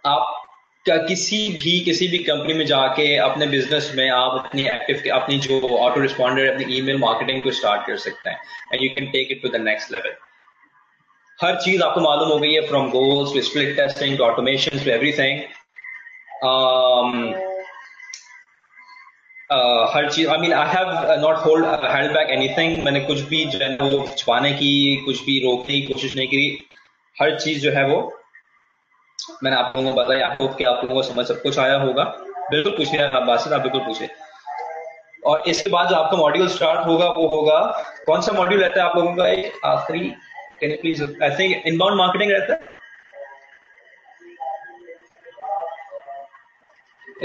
आप किसी भी कंपनी में जाके अपने बिजनेस में आप अपनी जो ऑटो रिस्पॉन्डर, अपनी ईमेल मार्केटिंग को स्टार्ट कर सकते हैं, and you can take it to the next level. हर चीज आपको मालूम हो गई है, from goals to split testing to automation to everything. हर चीज, I mean I have not held back anything. मैंने कुछ भी जो है वो छुपाने की, कुछ भी रोकने की कोशिश नहीं की। हर चीज जो है वो मैंने आप लोगों को बताया। आपको कि आप लोगों को समझ सब कुछ आया होगा। बिल्कुल पूछिए आप बासित, आप बिल्कुल पूछिए। और इसके बाद जो आपका मॉड्यूल स्टार्ट होगा वो होगा, कौन सा मॉड्यूल रहता है आप लोगों का एक आखिरी? Can you please? I think inbound marketing रहता है।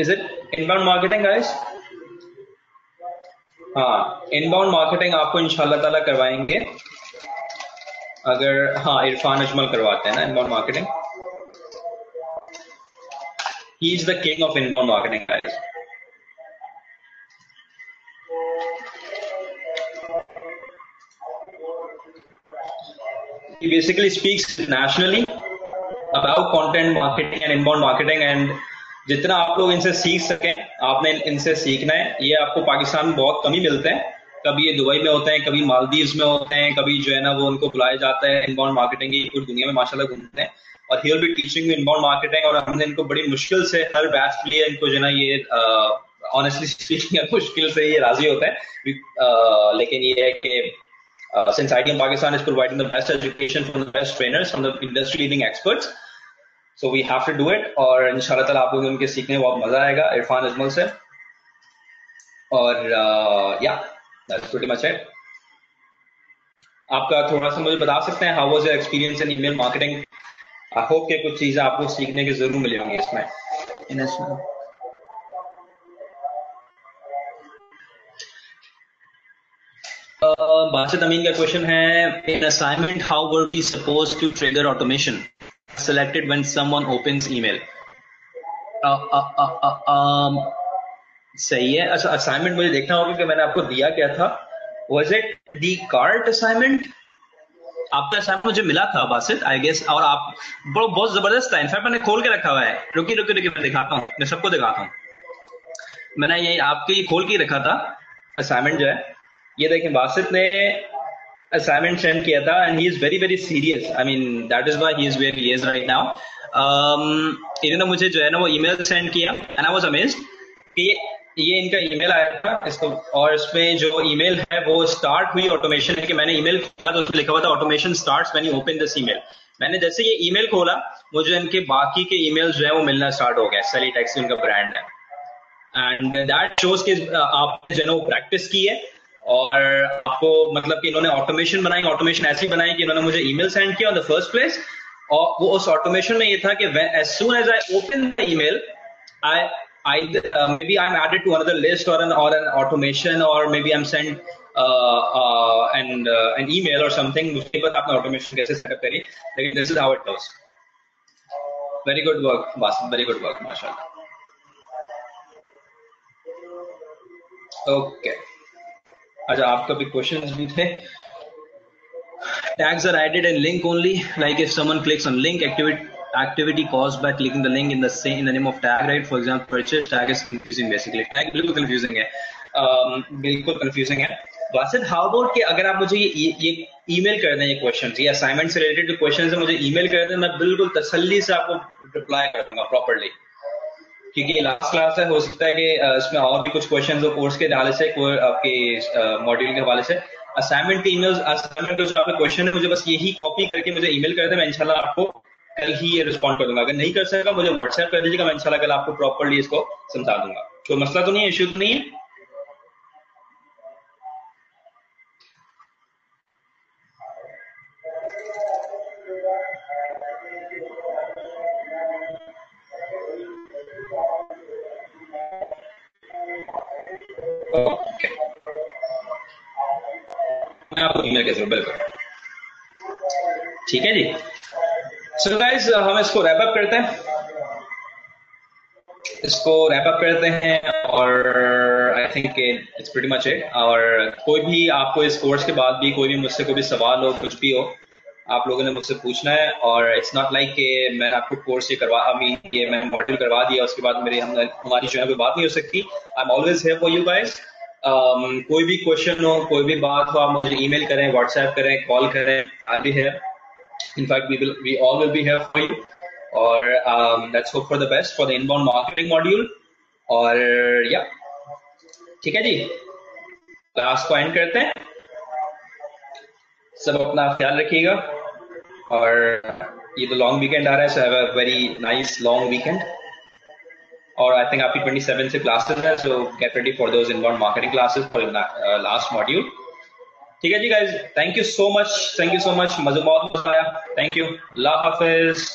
Is it inbound marketing, guys? हाँ, inbound marketing आपको इंशाल्लाह ताला करवाएंगे। अगर हाँ, इरफान अजमल करवाते हैं ना inbound marketing। He is the king of inbound marketing, guys. he basically speaks nationally about content marketing and inbound marketing, and जितना आप लोग इनसे सीख सकें आपने इनसे सीखना है। ये आपको पाकिस्तान में बहुत कम ही मिलते हैं, कभी ये दुबई में होते हैं, कभी मालदीव्स में होते हैं, कभी जो है ना वो उनको बुलाया जाता है इनबाउंड मार्केटिंग की, पूरी दुनिया में माशाल्लाह घूमते हैं, और ही will be teaching inbound marketing. और हमने इनको बड़ी मुश्किल से हर बैच के लिए इनको जो है ना ये ऑनेस्टली स्पीकिंग मुश्किल से ये राजी होता है, लेकिन ये है कि since ITM Pakistan is providing the best education from the best trainers, from the industry leading experts, so we have to do it। और इंशाल्लाह ताला आप लोग उनके सीखने में बहुत मजा आएगा इरफान अजमल से। और yeah, that's pretty much it। आपका थोड़ा सा मुझे बता सकते हैं how was your experience in email marketing? I hope कि कुछ चीजें आपको सीखने की जरूर मिली होंगी इसमें। बासित अमीन का क्वेश्चन है, in assignment how were we suppose to trigger automation selected when someone opens email? सही है। अच्छा, असाइनमेंट मुझे देखना होगा कि मैंने आपको दिया क्या था। Was it the cart assignment? आपका असाइनमेंट मुझे मिला था बासित, आई गेस, और आप बहुत जबरदस्त था। इनफैक्ट मैंने खोल के रखा हुआ है। रुकी मैं दिखाता हूँ, मैं सबको दिखाता हूँ। मैंने ये आपके ये खोल के रखा था असाइनमेंट जो है। ये देखें, बासित ने assignment send किया था, and he is very very serious। I mean that is why he is where he is right now। इन्होंने मुझे जो है ना वो ईमेल सेंड किया, and I was amazed कि ये इनका ईमेल आया था इसको, और इसमें जो ईमेल है वो स्टार्ट हुई ऑटोमेशन है कि मैंने ईमेल खोला तो उसमें लिखा हुआ था automation starts when you open this email. मैंने जैसे ये ईमेल खोला मुझे इनके बाकी के ईमेल जो है वो मिलना स्टार्ट हो गया। सेलीटेक्स उनका ब्रांड है, एंड दैट शोज कि आपने जो है ना वो प्रैक्टिस की है, और आपको मतलब कि इन्होंने ऑटोमेशन बनाई। ऑटोमेशन ऐसी बनाई कि इन्होंने मुझे ईमेल सेंड किया ऑन द फर्स्ट प्लेस, और वो उस ऑटोमेशन में ये था कि as soon as I open the email, maybe I'm added to another list or an automation, or maybe I'm sent an email or something। मुझे पता आपने ऑटोमेशन कैसे सेटअप करी, लेकिन this is how it goes। Very good work Basit, very good work, माशाल्लाह। Okay, अच्छा, आपका भी क्वेश्चंस भी थे। Tags are added and link only, like if someone clicks on link, activity caused by clicking the link in the name of tag, right? For example, purchase tag is confusing basically। tag बिल्कुल confusing है, बिल्कुल confusing है। Basit, how about कि अगर आप मुझे ये email कर दें, ये क्वेश्चंस, ये असाइनमेंट से रिलेटेड क्वेश्चंस है, मुझे ईमेल कर दें, मैं बिल्कुल तसल्ली से आपको रिप्लाई कर दूंगा प्रॉपर्ली, क्योंकि लास्ट क्लास है, हो सकता है कि इसमें और भी कुछ क्वेश्चंस हो कोर्स के हवाले से, आपके मॉड्यूल के हवाले से। असाइनमेंट के ईमेल्स, असाइनमेंट के जो आपके क्वेश्चन है, मुझे बस यही कॉपी करके मुझे ईमेल कर दे, मैं इंशाल्लाह आपको कल ही ये रिस्पॉन्ड कर दूंगा। अगर नहीं कर सकेगा मुझे व्हाट्सएप कर दीजिएगा, मैं इंशाल्लाह कल आपको प्रॉपर्ली इसको समझा दूंगा। कोई मसला तो नहीं है, इश्यू तो नहीं है? मैं आपको ईमेल कर दूंगा, बिल्कुल ठीक है जी। सो गाइस, हम इसको रैप अप करते हैं, और I think it's pretty much it. और कोई भी आपको इस कोर्स के बाद भी कोई भी मुझसे कोई भी सवाल हो, कुछ भी हो, आप लोगों ने मुझसे पूछना है। और इट्स नॉट लाइक कि मैं आपको कोर्स ये मैं मॉड्यूल करवा दिया उसके बाद हमारी जो है कोई बात नहीं हो सकती। I am always here for you guys. कोई भी क्वेश्चन हो, कोई भी बात हो, आप मुझे ईमेल करें, व्हाट्सएप करें, कॉल करें, I be here. In fact we all will be here for you। और let's hope for the best for the inbound marketing module। और या ठीक है जी, क्लास को एंड करते हैं। सब अपना ख्याल रखिएगा, और ये तो लॉन्ग वीकेंड आ रहा है, so have a very nice long weekend. और आई थिंक आपकी 27 से क्लासेस है, so get ready for those inbound marketing classes for last module. ठीक है जी guys, thank you so much, मजा बहुत आया। थैंक यू, अल्लाह हाफिज।